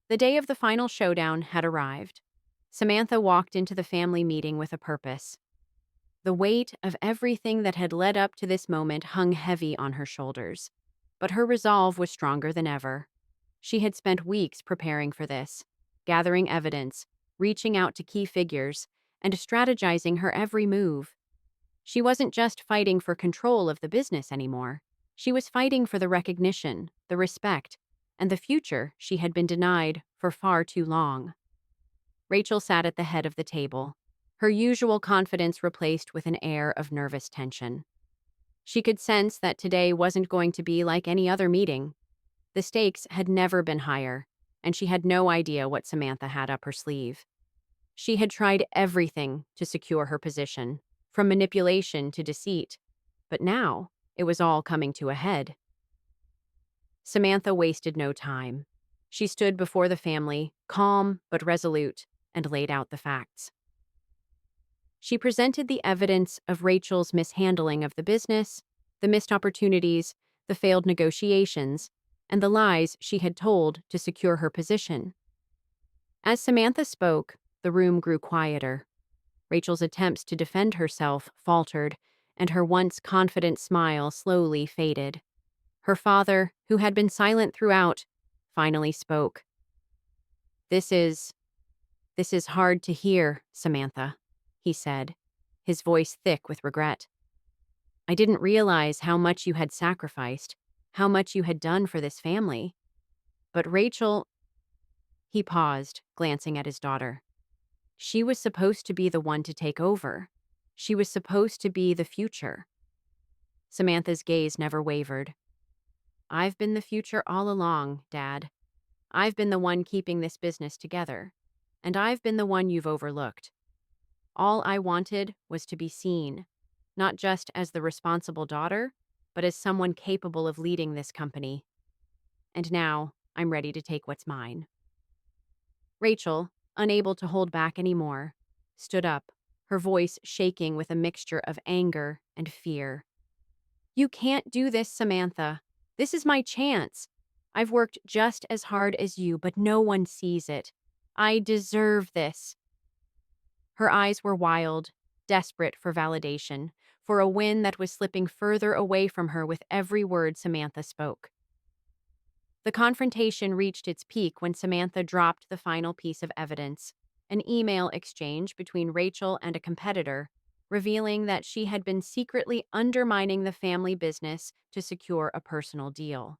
The day of the final showdown had arrived. Samantha walked into the family meeting with a purpose. The weight of everything that had led up to this moment hung heavy on her shoulders, but her resolve was stronger than ever. She had spent weeks preparing for this, gathering evidence, reaching out to key figures, and strategizing her every move. She wasn't just fighting for control of the business anymore. She was fighting for the recognition, the respect, and the future she had been denied for far too long. Rachel sat at the head of the table, her usual confidence replaced with an air of nervous tension. She could sense that today wasn't going to be like any other meeting. The stakes had never been higher, and she had no idea what Samantha had up her sleeve. She had tried everything to secure her position, from manipulation to deceit, but now it was all coming to a head. Samantha wasted no time. She stood before the family, calm but resolute, and laid out the facts. She presented the evidence of Rachel's mishandling of the business, the missed opportunities, the failed negotiations, and the lies she had told to secure her position. As Samantha spoke, the room grew quieter. Rachel's attempts to defend herself faltered, and her once confident smile slowly faded. Her father, who had been silent throughout, finally spoke. This is hard to hear, Samantha, he said, his voice thick with regret. I didn't realize how much you had sacrificed, how much you had done for this family. But Rachel, he paused, glancing at his daughter. She was supposed to be the one to take over. She was supposed to be the future. Samantha's gaze never wavered. I've been the future all along, Dad. I've been the one keeping this business together. And I've been the one you've overlooked. All I wanted was to be seen, not just as the responsible daughter, but as someone capable of leading this company. And now, I'm ready to take what's mine. Rachel, unable to hold back anymore, stood up, her voice shaking with a mixture of anger and fear. You can't do this, Samantha. This is my chance. I've worked just as hard as you, but no one sees it. I deserve this. Her eyes were wild, desperate for validation, for a win that was slipping further away from her with every word Samantha spoke. The confrontation reached its peak when Samantha dropped the final piece of evidence, an email exchange between Rachel and a competitor, revealing that she had been secretly undermining the family business to secure a personal deal.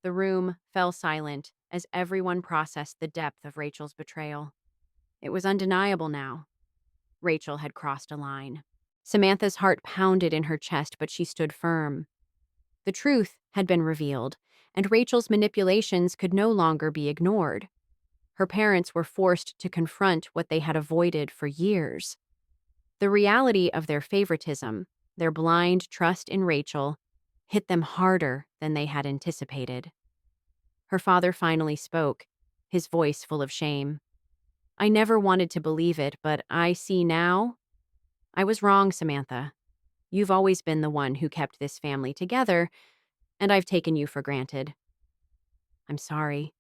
The room fell silent as everyone processed the depth of Rachel's betrayal. It was undeniable now. Rachel had crossed a line. Samantha's heart pounded in her chest, but she stood firm. The truth had been revealed, and Rachel's manipulations could no longer be ignored. Her parents were forced to confront what they had avoided for years. The reality of their favoritism, their blind trust in Rachel, hit them harder than they had anticipated. Her father finally spoke, his voice full of shame. I never wanted to believe it, but I see now. I was wrong, Samantha. You've always been the one who kept this family together, and I've taken you for granted. I'm sorry.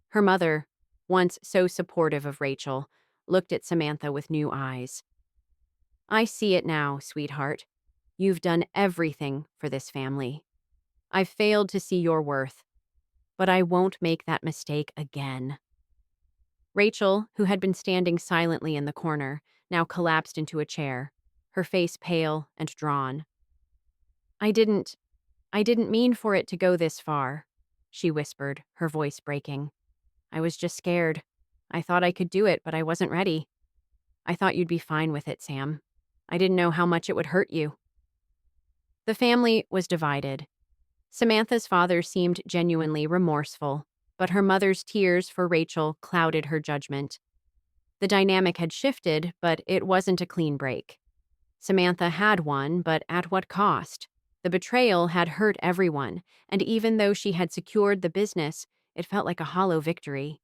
Her mother, once so supportive of Rachel, looked at Samantha with new eyes. I see it now, sweetheart. You've done everything for this family. I've failed to see your worth, but I won't make that mistake again. Rachel, who had been standing silently in the corner, now collapsed into a chair, her face pale and drawn. I didn't mean for it to go this far, she whispered, her voice breaking. I was just scared. I thought I could do it, but I wasn't ready. I thought you'd be fine with it, Sam. I didn't know how much it would hurt you. The family was divided. Samantha's father seemed genuinely remorseful, but her mother's tears for Rachel clouded her judgment. The dynamic had shifted, but it wasn't a clean break. Samantha had won, but at what cost? The betrayal had hurt everyone, and even though she had secured the business, it felt like a hollow victory.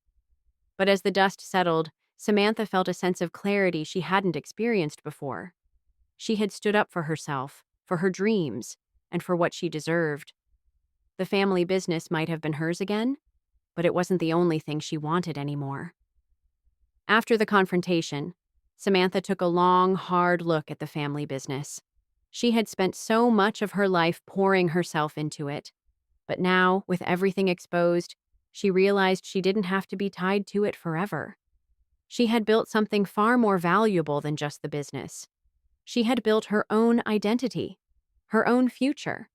But as the dust settled, Samantha felt a sense of clarity she hadn't experienced before. She had stood up for herself, for her dreams, and for what she deserved. The family business might have been hers again, but it wasn't the only thing she wanted anymore. After the confrontation, Samantha took a long, hard look at the family business. She had spent so much of her life pouring herself into it, but now, with everything exposed, she realized she didn't have to be tied to it forever. She had built something far more valuable than just the business. She had built her own identity, her own future.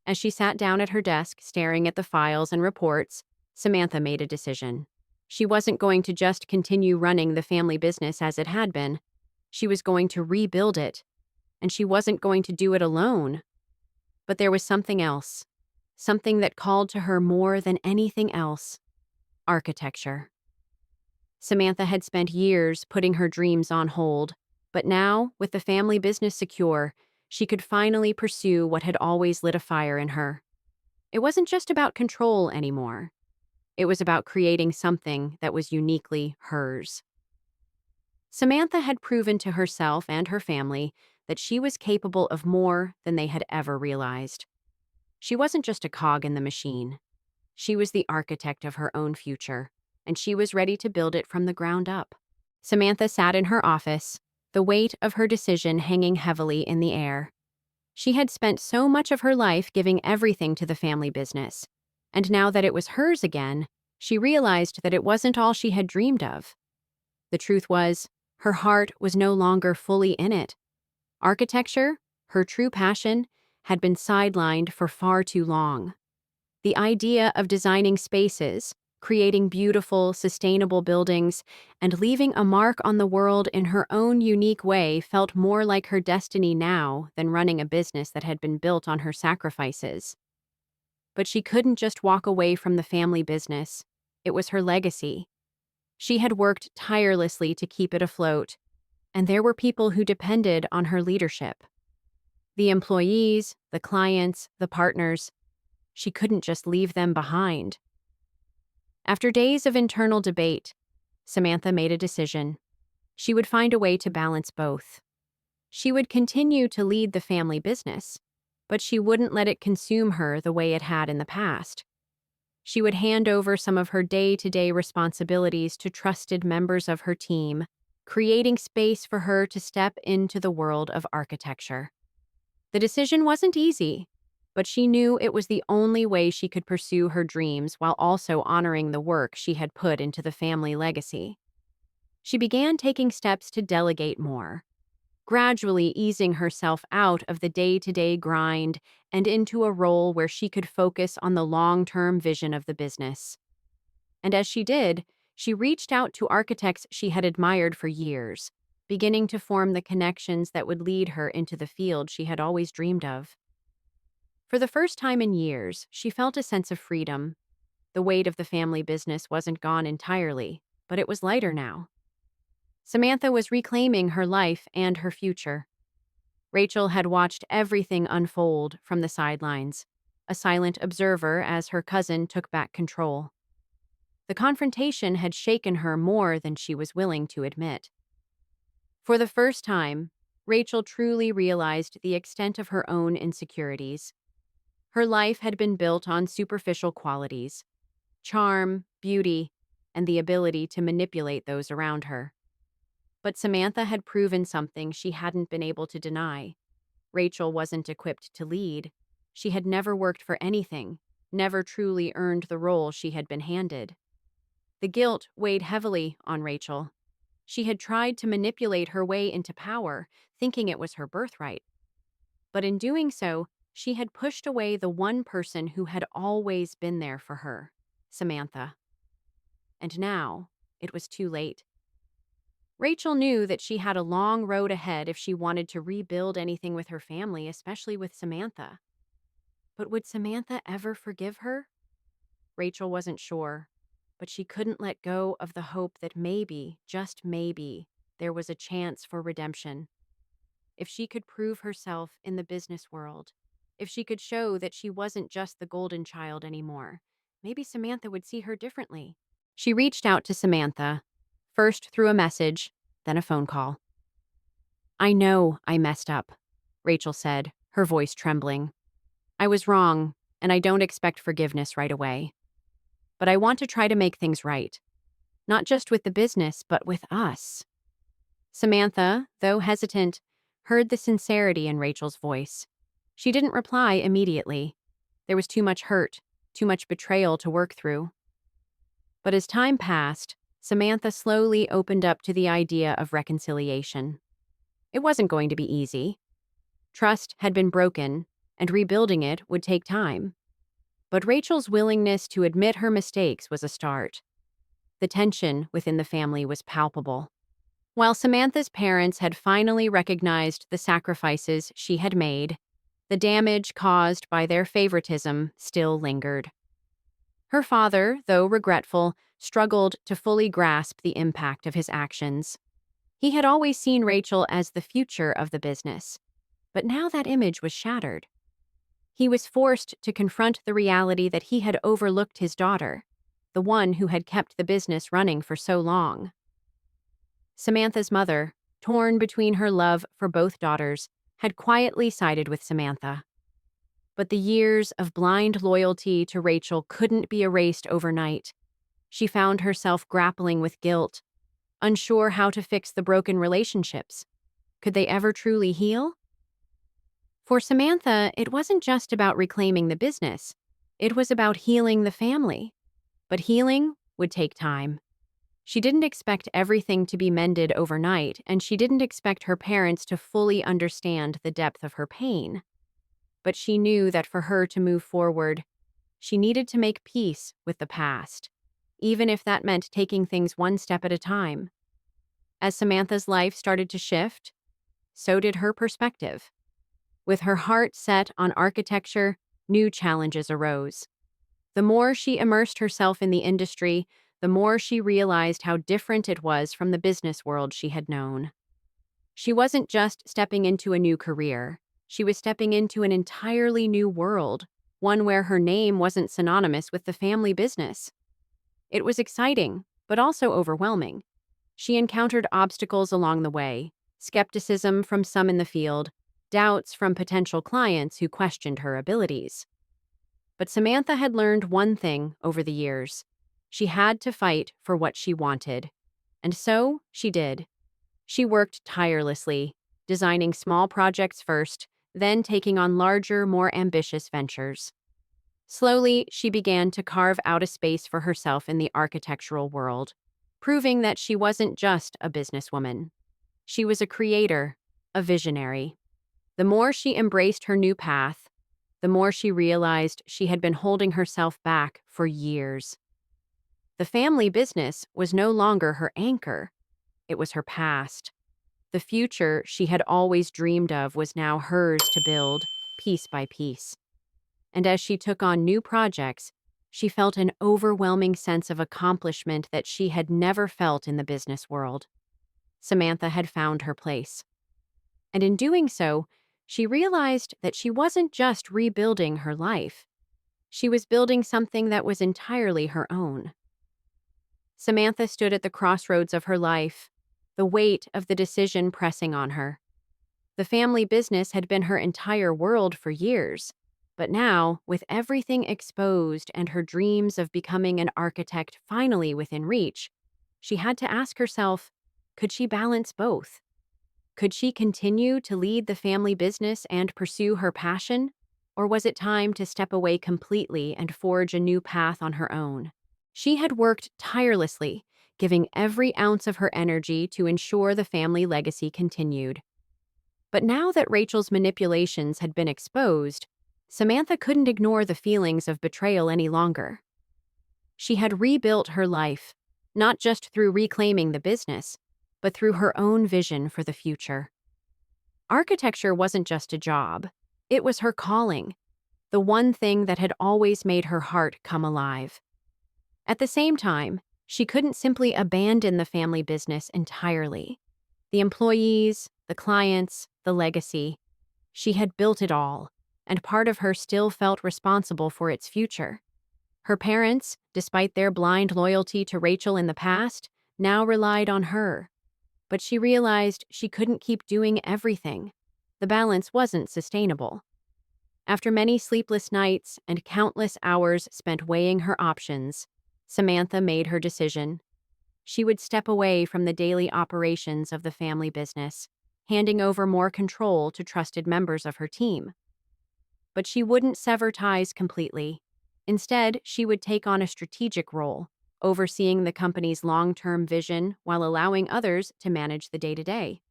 As she sat down at her desk, staring at the files and reports, Samantha made a decision. She wasn't going to just continue running the family business as it had been. She was going to rebuild it, and she wasn't going to do it alone. But there was something else, something that called to her more than anything else: architecture. Samantha had spent years putting her dreams on hold, but now, with the family business secure, she could finally pursue what had always lit a fire in her. It wasn't just about control anymore. It was about creating something that was uniquely hers. Samantha had proven to herself and her family that she was capable of more than they had ever realized. She wasn't just a cog in the machine. She was the architect of her own future, and she was ready to build it from the ground up. Samantha sat in her office, the weight of her decision hanging heavily in the air. She had spent so much of her life giving everything to the family business, and now that it was hers again, she realized that it wasn't all she had dreamed of. The truth was, her heart was no longer fully in it. Architecture, her true passion, had been sidelined for far too long. The idea of designing spaces, creating beautiful, sustainable buildings, and leaving a mark on the world in her own unique way felt more like her destiny now than running a business that had been built on her sacrifices. But she couldn't just walk away from the family business. It was her legacy. She had worked tirelessly to keep it afloat, and there were people who depended on her leadership. The employees, the clients, the partners. She couldn't just leave them behind. After days of internal debate, Samantha made a decision. She would find a way to balance both. She would continue to lead the family business, but she wouldn't let it consume her the way it had in the past. She would hand over some of her day-to-day responsibilities to trusted members of her team, creating space for her to step into the world of architecture. The decision wasn't easy, but she knew it was the only way she could pursue her dreams while also honoring the work she had put into the family legacy. She began taking steps to delegate more, gradually easing herself out of the day-to-day grind and into a role where she could focus on the long-term vision of the business. And as she did, she reached out to architects she had admired for years, beginning to form the connections that would lead her into the field she had always dreamed of. For the first time in years, she felt a sense of freedom. The weight of the family business wasn't gone entirely, but it was lighter now. Samantha was reclaiming her life and her future. Rachel had watched everything unfold from the sidelines, a silent observer as her cousin took back control. The confrontation had shaken her more than she was willing to admit. For the first time, Rachel truly realized the extent of her own insecurities. Her life had been built on superficial qualities, charm, beauty, and the ability to manipulate those around her. But Samantha had proven something she hadn't been able to deny. Rachel wasn't equipped to lead. She had never worked for anything, never truly earned the role she had been handed. The guilt weighed heavily on Rachel. She had tried to manipulate her way into power, thinking it was her birthright. But in doing so, she had pushed away the one person who had always been there for her, Samantha. And now, it was too late. Rachel knew that she had a long road ahead if she wanted to rebuild anything with her family, especially with Samantha. But would Samantha ever forgive her? Rachel wasn't sure, but she couldn't let go of the hope that maybe, just maybe, there was a chance for redemption. If she could prove herself in the business world, if she could show that she wasn't just the golden child anymore, maybe Samantha would see her differently. She reached out to Samantha, first through a message, then a phone call. "I know I messed up," Rachel said, her voice trembling. "I was wrong, and I don't expect forgiveness right away. But I want to try to make things right. Not just with the business, but with us." Samantha, though hesitant, heard the sincerity in Rachel's voice. She didn't reply immediately. There was too much hurt, too much betrayal to work through. But as time passed, Samantha slowly opened up to the idea of reconciliation. It wasn't going to be easy. Trust had been broken, and rebuilding it would take time. But Rachel's willingness to admit her mistakes was a start. The tension within the family was palpable. While Samantha's parents had finally recognized the sacrifices she had made, the damage caused by their favoritism still lingered. Her father, though regretful, struggled to fully grasp the impact of his actions. He had always seen Rachel as the future of the business, but now that image was shattered. He was forced to confront the reality that he had overlooked his daughter, the one who had kept the business running for so long. Samantha's mother, torn between her love for both daughters, had quietly sided with Samantha. But the years of blind loyalty to Rachel couldn't be erased overnight. She found herself grappling with guilt, unsure how to fix the broken relationships. Could they ever truly heal? For Samantha, it wasn't just about reclaiming the business, it was about healing the family. But healing would take time. She didn't expect everything to be mended overnight, and she didn't expect her parents to fully understand the depth of her pain. But she knew that for her to move forward, she needed to make peace with the past, even if that meant taking things one step at a time. As Samantha's life started to shift, so did her perspective. With her heart set on architecture, new challenges arose. The more she immersed herself in the industry, the more she realized how different it was from the business world she had known. She wasn't just stepping into a new career, she was stepping into an entirely new world, one where her name wasn't synonymous with the family business. It was exciting, but also overwhelming. She encountered obstacles along the way, skepticism from some in the field, doubts from potential clients who questioned her abilities. But Samantha had learned one thing over the years. She had to fight for what she wanted. And so she did. She worked tirelessly, designing small projects first, then taking on larger, more ambitious ventures. Slowly, she began to carve out a space for herself in the architectural world, proving that she wasn't just a businesswoman. She was a creator, a visionary. The more she embraced her new path, the more she realized she had been holding herself back for years. The family business was no longer her anchor, it was her past. The future she had always dreamed of was now hers to build, piece by piece. And as she took on new projects, she felt an overwhelming sense of accomplishment that she had never felt in the business world. Samantha had found her place. And in doing so, she realized that she wasn't just rebuilding her life. She was building something that was entirely her own. Samantha stood at the crossroads of her life, the weight of the decision pressing on her. The family business had been her entire world for years, but now, with everything exposed and her dreams of becoming an architect finally within reach, she had to ask herself, could she balance both? Could she continue to lead the family business and pursue her passion? Or was it time to step away completely and forge a new path on her own? She had worked tirelessly, giving every ounce of her energy to ensure the family legacy continued. But now that Rachel's manipulations had been exposed, Samantha couldn't ignore the feelings of betrayal any longer. She had rebuilt her life, not just through reclaiming the business, but through her own vision for the future. Architecture wasn't just a job, it was her calling, the one thing that had always made her heart come alive. At the same time, she couldn't simply abandon the family business entirely. The employees, the clients, the legacy. She had built it all, and part of her still felt responsible for its future. Her parents, despite their blind loyalty to Rachel in the past, now relied on her. But she realized she couldn't keep doing everything. The balance wasn't sustainable. After many sleepless nights and countless hours spent weighing her options, Samantha made her decision. She would step away from the daily operations of the family business, handing over more control to trusted members of her team. But she wouldn't sever ties completely. Instead, she would take on a strategic role, overseeing the company's long-term vision while allowing others to manage the day-to-day.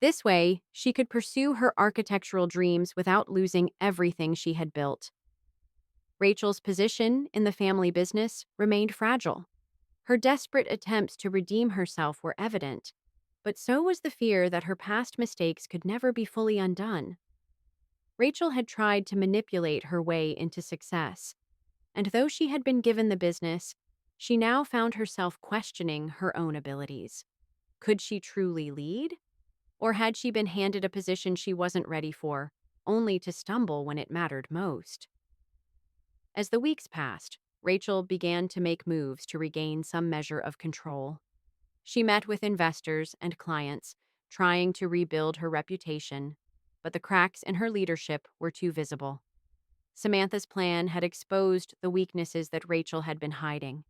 This way, she could pursue her architectural dreams without losing everything she had built. Rachel's position in the family business remained fragile. Her desperate attempts to redeem herself were evident, but so was the fear that her past mistakes could never be fully undone. Rachel had tried to manipulate her way into success, and though she had been given the business, she now found herself questioning her own abilities. Could she truly lead? Or had she been handed a position she wasn't ready for, only to stumble when it mattered most? As the weeks passed, Rachel began to make moves to regain some measure of control. She met with investors and clients, trying to rebuild her reputation, but the cracks in her leadership were too visible. Samantha's plan had exposed the weaknesses that Rachel had been hiding.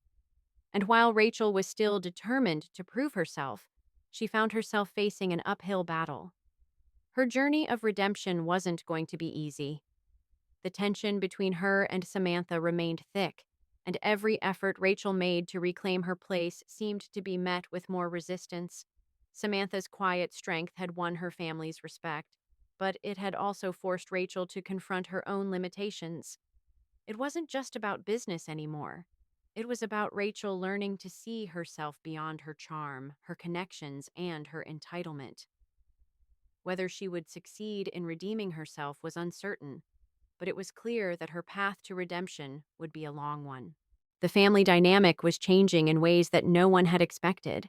And while Rachel was still determined to prove herself, she found herself facing an uphill battle. Her journey of redemption wasn't going to be easy. The tension between her and Samantha remained thick, and every effort Rachel made to reclaim her place seemed to be met with more resistance. Samantha's quiet strength had won her family's respect, but it had also forced Rachel to confront her own limitations. It wasn't just about business anymore. It was about Rachel learning to see herself beyond her charm, her connections, and her entitlement. Whether she would succeed in redeeming herself was uncertain, but it was clear that her path to redemption would be a long one. The family dynamic was changing in ways that no one had expected.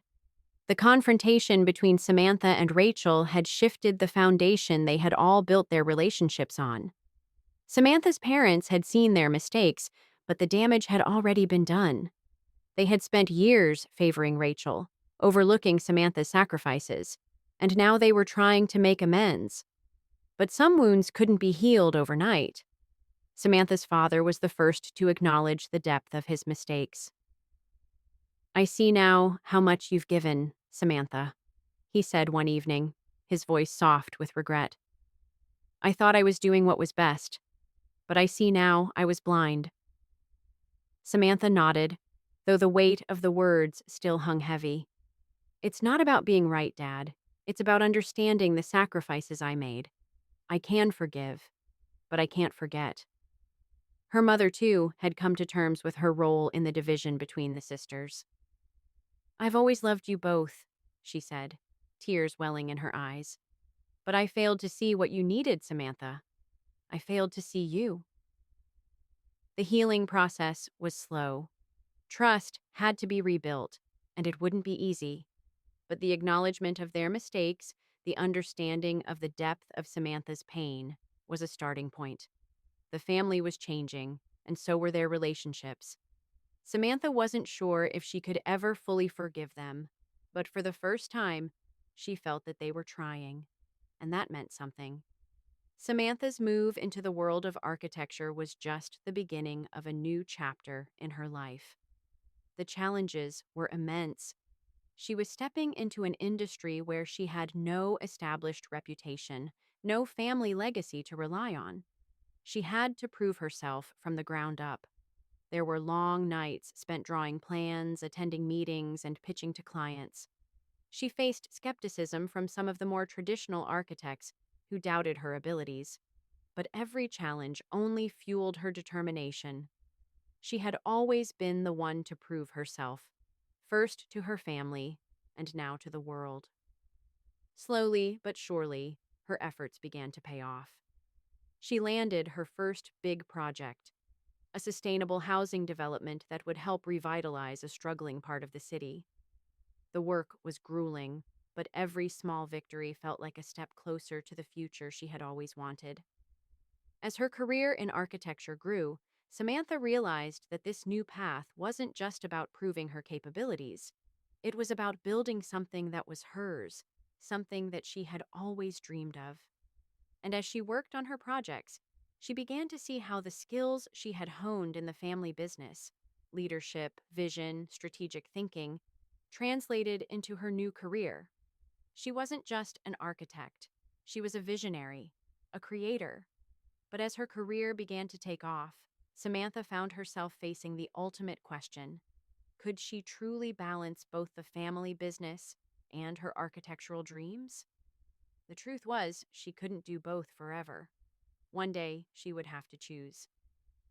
The confrontation between Samantha and Rachel had shifted the foundation they had all built their relationships on. Samantha's parents had seen their mistakes, but the damage had already been done. They had spent years favoring Rachel, overlooking Samantha's sacrifices, and now they were trying to make amends. But some wounds couldn't be healed overnight. Samantha's father was the first to acknowledge the depth of his mistakes. "I see now how much you've given, Samantha," he said one evening, his voice soft with regret. "I thought I was doing what was best, but I see now I was blind." Samantha nodded, though the weight of the words still hung heavy. "It's not about being right, Dad. It's about understanding the sacrifices I made. I can forgive, but I can't forget." Her mother, too, had come to terms with her role in the division between the sisters. "I've always loved you both," she said, tears welling in her eyes. "But I failed to see what you needed, Samantha. I failed to see you." The healing process was slow. Trust had to be rebuilt, and it wouldn't be easy. But the acknowledgement of their mistakes, the understanding of the depth of Samantha's pain, was a starting point. The family was changing, and so were their relationships. Samantha wasn't sure if she could ever fully forgive them, but for the first time, she felt that they were trying, and that meant something. Samantha's move into the world of architecture was just the beginning of a new chapter in her life. The challenges were immense. She was stepping into an industry where she had no established reputation, no family legacy to rely on. She had to prove herself from the ground up. There were long nights spent drawing plans, attending meetings, and pitching to clients. She faced skepticism from some of the more traditional architects who doubted her abilities. But every challenge only fueled her determination. She had always been the one to prove herself, first to her family, and now to the world. Slowly but surely, her efforts began to pay off. She landed her first big project, a sustainable housing development that would help revitalize a struggling part of the city. The work was grueling, but every small victory felt like a step closer to the future she had always wanted. As her career in architecture grew, Samantha realized that this new path wasn't just about proving her capabilities. It was about building something that was hers, something that she had always dreamed of. And as she worked on her projects, she began to see how the skills she had honed in the family business, leadership, vision, strategic thinking, translated into her new career. She wasn't just an architect, she was a visionary, a creator. But as her career began to take off, Samantha found herself facing the ultimate question. Could she truly balance both the family business and her architectural dreams? The truth was, she couldn't do both forever. One day, she would have to choose.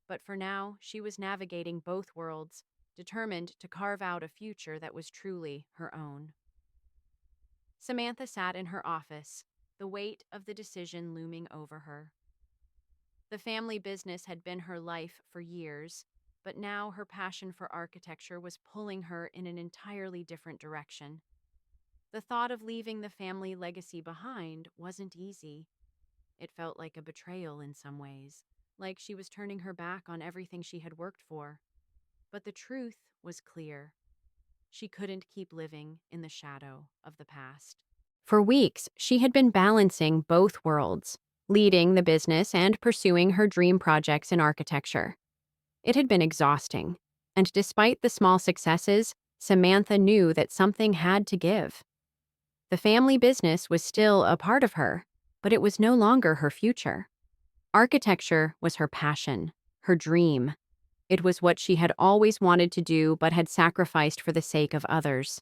But for now, she was navigating both worlds, determined to carve out a future that was truly her own. Samantha sat in her office, the weight of the decision looming over her. The family business had been her life for years, but now her passion for architecture was pulling her in an entirely different direction. The thought of leaving the family legacy behind wasn't easy. It felt like a betrayal in some ways, like she was turning her back on everything she had worked for. But the truth was clear. She couldn't keep living in the shadow of the past. For weeks, she had been balancing both worlds, leading the business and pursuing her dream projects in architecture. It had been exhausting. And despite the small successes, Samantha knew that something had to give. The family business was still a part of her, but it was no longer her future. Architecture was her passion, her dream. It was what she had always wanted to do but had sacrificed for the sake of others.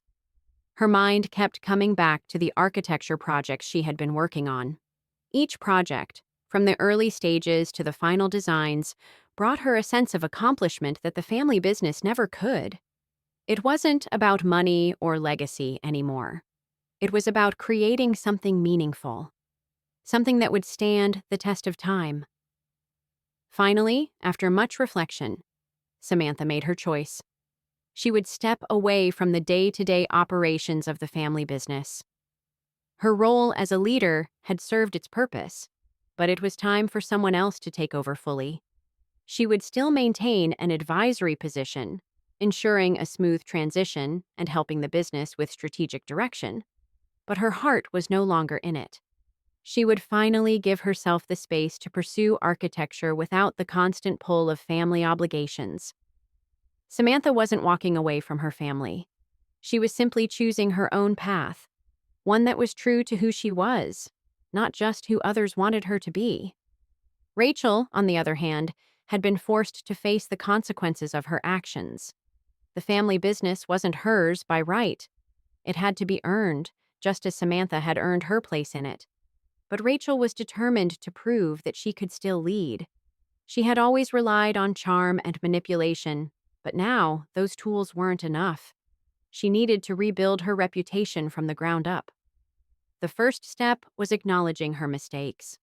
Her mind kept coming back to the architecture projects she had been working on. Each project, from the early stages to the final designs, brought her a sense of accomplishment that the family business never could. It wasn't about money or legacy anymore. It was about creating something meaningful, something that would stand the test of time. Finally, after much reflection, Samantha made her choice. She would step away from the day-to-day operations of the family business. Her role as a leader had served its purpose, but it was time for someone else to take over fully. She would still maintain an advisory position, ensuring a smooth transition and helping the business with strategic direction, but her heart was no longer in it. She would finally give herself the space to pursue architecture without the constant pull of family obligations. Samantha wasn't walking away from her family. She was simply choosing her own path, one that was true to who she was, not just who others wanted her to be. Rachel, on the other hand, had been forced to face the consequences of her actions. The family business wasn't hers by right. It had to be earned, just as Samantha had earned her place in it. But Rachel was determined to prove that she could still lead. She had always relied on charm and manipulation, but now those tools weren't enough. She needed to rebuild her reputation from the ground up. The first step was acknowledging her mistakes.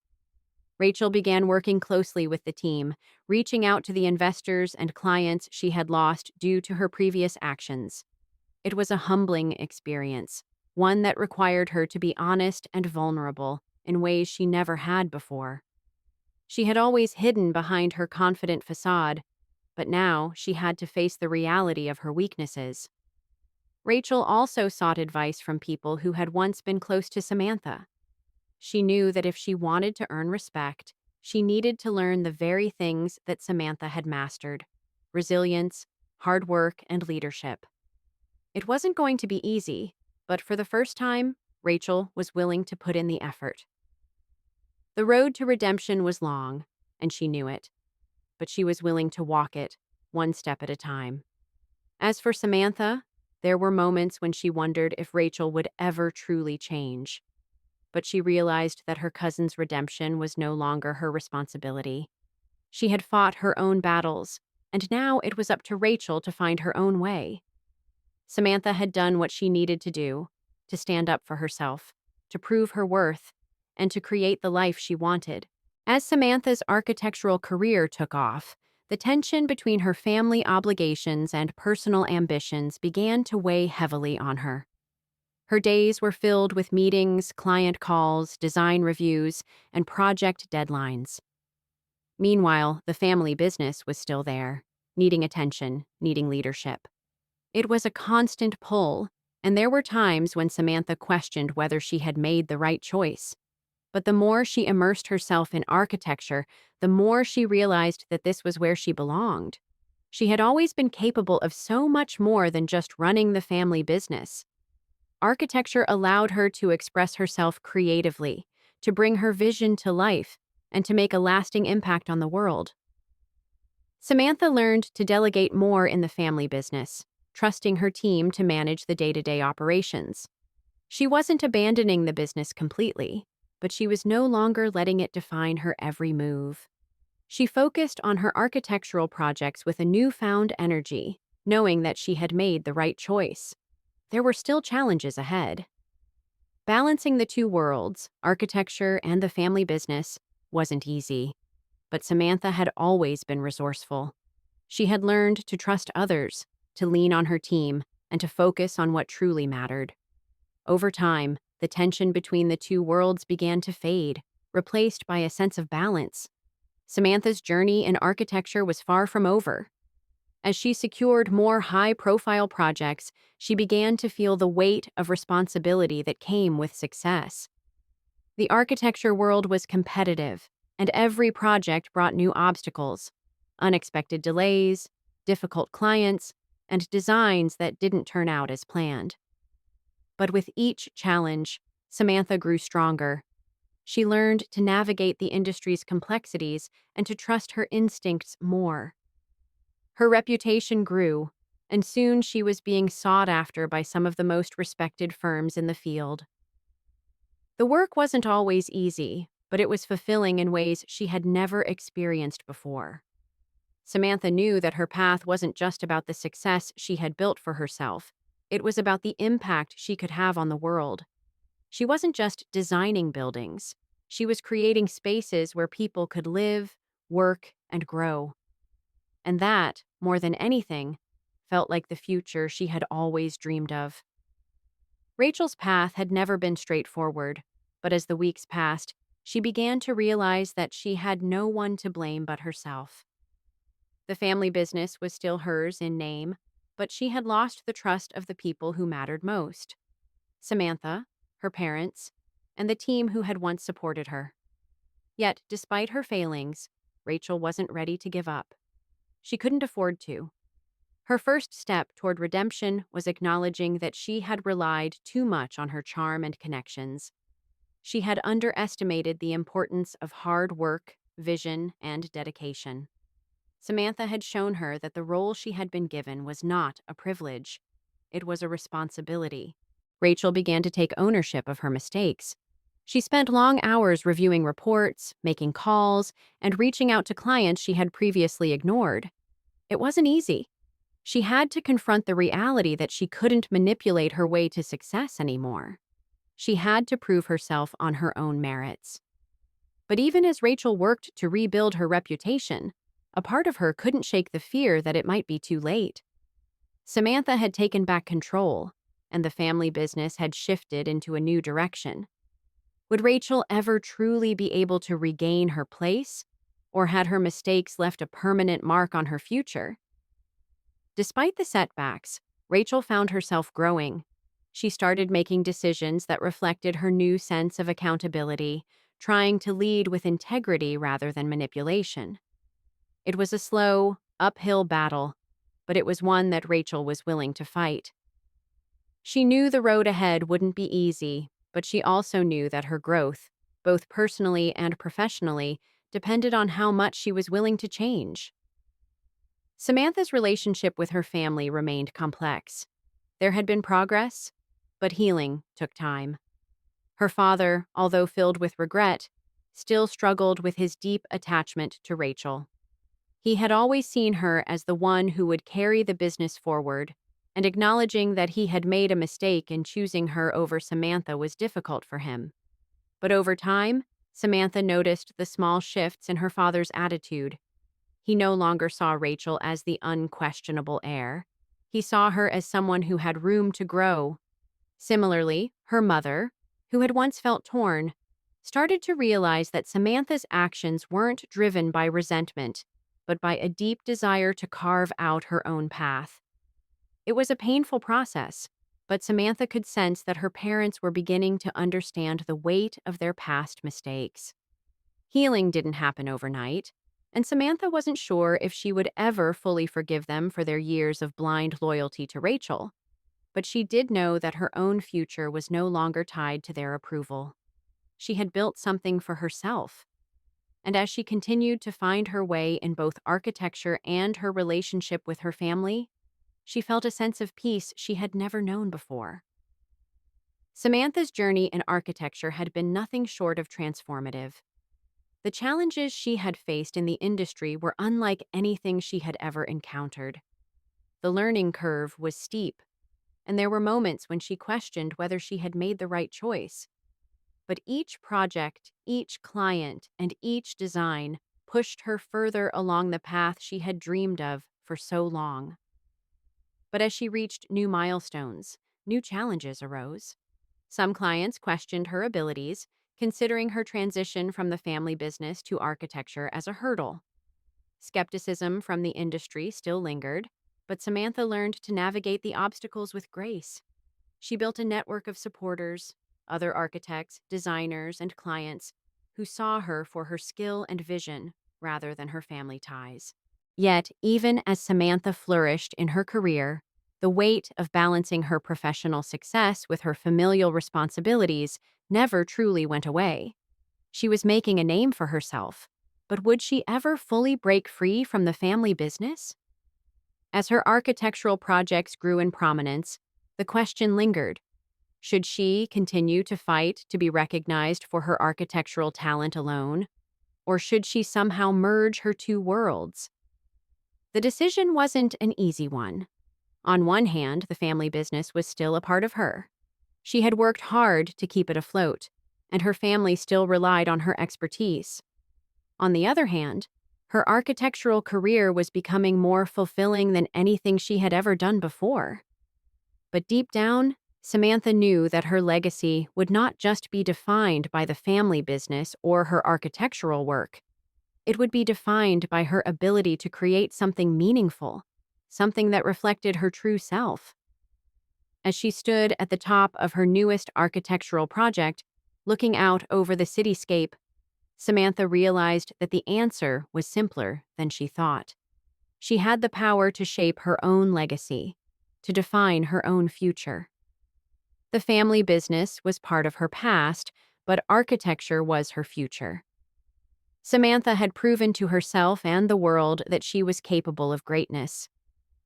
Rachel began working closely with the team, reaching out to the investors and clients she had lost due to her previous actions. It was a humbling experience, one that required her to be honest and vulnerable in ways she never had before. She had always hidden behind her confident facade, but now she had to face the reality of her weaknesses. Rachel also sought advice from people who had once been close to Samantha. She knew that if she wanted to earn respect, she needed to learn the very things that Samantha had mastered: resilience, hard work, and leadership. It wasn't going to be easy, but for the first time, Rachel was willing to put in the effort. The road to redemption was long, and she knew it, but she was willing to walk it, one step at a time. As for Samantha, there were moments when she wondered if Rachel would ever truly change. But she realized that her cousin's redemption was no longer her responsibility. She had fought her own battles, and now it was up to Rachel to find her own way. Samantha had done what she needed to do, to stand up for herself, to prove her worth, and to create the life she wanted. As Samantha's architectural career took off, the tension between her family obligations and personal ambitions began to weigh heavily on her. Her days were filled with meetings, client calls, design reviews, and project deadlines. Meanwhile, the family business was still there, needing attention, needing leadership. It was a constant pull, and there were times when Samantha questioned whether she had made the right choice. But the more she immersed herself in architecture, the more she realized that this was where she belonged. She had always been capable of so much more than just running the family business. Architecture allowed her to express herself creatively, to bring her vision to life, and to make a lasting impact on the world. Samantha learned to delegate more in the family business, trusting her team to manage the day-to-day operations. She wasn't abandoning the business completely, but she was no longer letting it define her every move. She focused on her architectural projects with a newfound energy, knowing that she had made the right choice. There were still challenges ahead. Balancing the two worlds, architecture and the family business, wasn't easy. But Samantha had always been resourceful. She had learned to trust others, to lean on her team, and to focus on what truly mattered. Over time, the tension between the two worlds began to fade, replaced by a sense of balance. Samantha's journey in architecture was far from over. As she secured more high-profile projects, she began to feel the weight of responsibility that came with success. The architecture world was competitive, and every project brought new obstacles: unexpected delays, difficult clients, and designs that didn't turn out as planned. But with each challenge, Samantha grew stronger. She learned to navigate the industry's complexities and to trust her instincts more. Her reputation grew, and soon she was being sought after by some of the most respected firms in the field. The work wasn't always easy, but it was fulfilling in ways she had never experienced before. Samantha knew that her path wasn't just about the success she had built for herself. It was about the impact she could have on the world. She wasn't just designing buildings. She was creating spaces where people could live, work, and grow. And that, more than anything, felt like the future she had always dreamed of. Rachel's path had never been straightforward, but as the weeks passed, she began to realize that she had no one to blame but herself. The family business was still hers in name, but she had lost the trust of the people who mattered most: Samantha, her parents, and the team who had once supported her. Yet, despite her failings, Rachel wasn't ready to give up. She couldn't afford to. Her first step toward redemption was acknowledging that she had relied too much on her charm and connections. She had underestimated the importance of hard work, vision, and dedication. Samantha had shown her that the role she had been given was not a privilege. It was a responsibility. Rachel began to take ownership of her mistakes. She spent long hours reviewing reports, making calls, and reaching out to clients she had previously ignored. It wasn't easy. She had to confront the reality that she couldn't manipulate her way to success anymore. She had to prove herself on her own merits. But even as Rachel worked to rebuild her reputation, a part of her couldn't shake the fear that it might be too late. Samantha had taken back control, and the family business had shifted into a new direction. Would Rachel ever truly be able to regain her place, or had her mistakes left a permanent mark on her future? Despite the setbacks, Rachel found herself growing. She started making decisions that reflected her new sense of accountability, trying to lead with integrity rather than manipulation. It was a slow, uphill battle, but it was one that Rachel was willing to fight. She knew the road ahead wouldn't be easy, but she also knew that her growth, both personally and professionally, depended on how much she was willing to change. Samantha's relationship with her family remained complex. There had been progress, but healing took time. Her father, although filled with regret, still struggled with his deep attachment to Rachel. He had always seen her as the one who would carry the business forward, and acknowledging that he had made a mistake in choosing her over Samantha was difficult for him. But over time, Samantha noticed the small shifts in her father's attitude. He no longer saw Rachel as the unquestionable heir. He saw her as someone who had room to grow. Similarly, her mother, who had once felt torn, started to realize that Samantha's actions weren't driven by resentment, but by a deep desire to carve out her own path. It was a painful process, but Samantha could sense that her parents were beginning to understand the weight of their past mistakes. Healing didn't happen overnight, and Samantha wasn't sure if she would ever fully forgive them for their years of blind loyalty to Rachel. But she did know that her own future was no longer tied to their approval. She had built something for herself. And as she continued to find her way in both architecture and her relationship with her family, she felt a sense of peace she had never known before. Samantha's journey in architecture had been nothing short of transformative. The challenges she had faced in the industry were unlike anything she had ever encountered. The learning curve was steep, and there were moments when she questioned whether she had made the right choice. But each project, each client, and each design pushed her further along the path she had dreamed of for so long. But as she reached new milestones, new challenges arose. Some clients questioned her abilities, considering her transition from the family business to architecture as a hurdle. Skepticism from the industry still lingered, but Samantha learned to navigate the obstacles with grace. She built a network of supporters, other architects, designers, and clients who saw her for her skill and vision rather than her family ties. Yet, even as Samantha flourished in her career, the weight of balancing her professional success with her familial responsibilities never truly went away. She was making a name for herself, but would she ever fully break free from the family business? As her architectural projects grew in prominence, the question lingered. Should she continue to fight to be recognized for her architectural talent alone? Or should she somehow merge her two worlds? The decision wasn't an easy one. On one hand, the family business was still a part of her. She had worked hard to keep it afloat, and her family still relied on her expertise. On the other hand, her architectural career was becoming more fulfilling than anything she had ever done before. But deep down, Samantha knew that her legacy would not just be defined by the family business or her architectural work. It would be defined by her ability to create something meaningful, something that reflected her true self. As she stood at the top of her newest architectural project, looking out over the cityscape, Samantha realized that the answer was simpler than she thought. She had the power to shape her own legacy, to define her own future. The family business was part of her past, but architecture was her future. Samantha had proven to herself and the world that she was capable of greatness.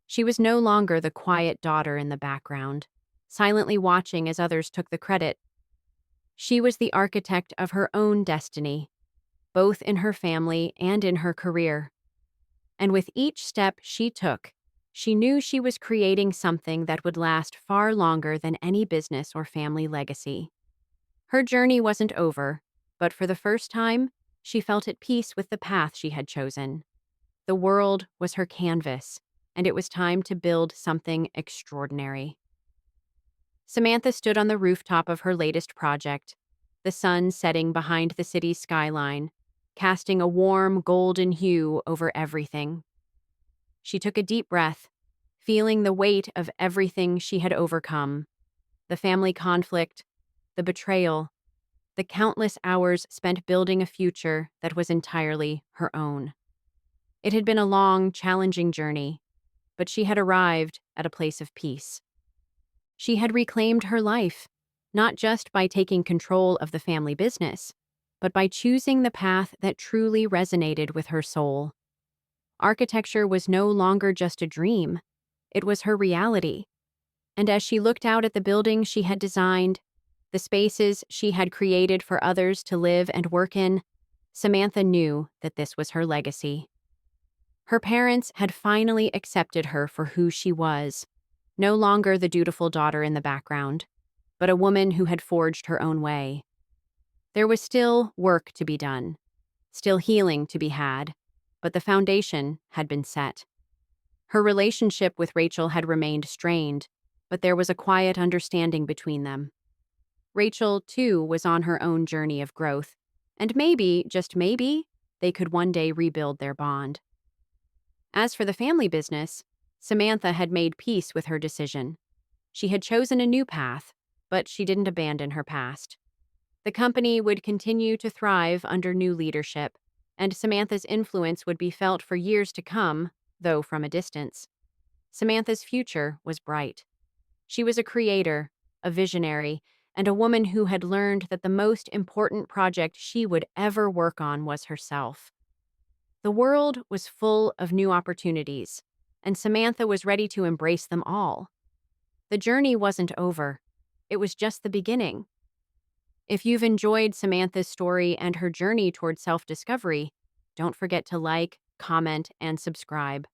She was no longer the quiet daughter in the background, silently watching as others took the credit. She was the architect of her own destiny, both in her family and in her career. And with each step she took, she knew she was creating something that would last far longer than any business or family legacy. Her journey wasn't over, but for the first time, she felt at peace with the path she had chosen. The world was her canvas, and it was time to build something extraordinary. Samantha stood on the rooftop of her latest project, the sun setting behind the city's skyline, casting a warm golden hue over everything. She took a deep breath, feeling the weight of everything she had overcome: the family conflict, the betrayal, the countless hours spent building a future that was entirely her own. It had been a long, challenging journey, but she had arrived at a place of peace. She had reclaimed her life, not just by taking control of the family business, but by choosing the path that truly resonated with her soul. Architecture was no longer just a dream, it was her reality. And as she looked out at the buildings she had designed, the spaces she had created for others to live and work in, Samantha knew that this was her legacy. Her parents had finally accepted her for who she was, no longer the dutiful daughter in the background, but a woman who had forged her own way. There was still work to be done, still healing to be had, but the foundation had been set. Her relationship with Rachel had remained strained, but there was a quiet understanding between them. Rachel, too, was on her own journey of growth, and maybe, just maybe, they could one day rebuild their bond. As for the family business, Samantha had made peace with her decision. She had chosen a new path, but she didn't abandon her past. The company would continue to thrive under new leadership, and Samantha's influence would be felt for years to come, though from a distance. Samantha's future was bright. She was a creator, a visionary, and a woman who had learned that the most important project she would ever work on was herself. The world was full of new opportunities, and Samantha was ready to embrace them all. The journey wasn't over. It was just the beginning. If you've enjoyed Samantha's story and her journey toward self-discovery, don't forget to like, comment, and subscribe.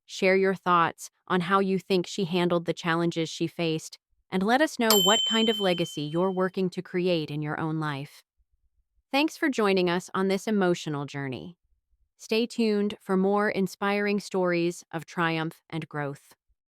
Share your thoughts on how you think she handled the challenges she faced, and let us know what kind of legacy you're working to create in your own life. Thanks for joining us on this emotional journey. Stay tuned for more inspiring stories of triumph and growth.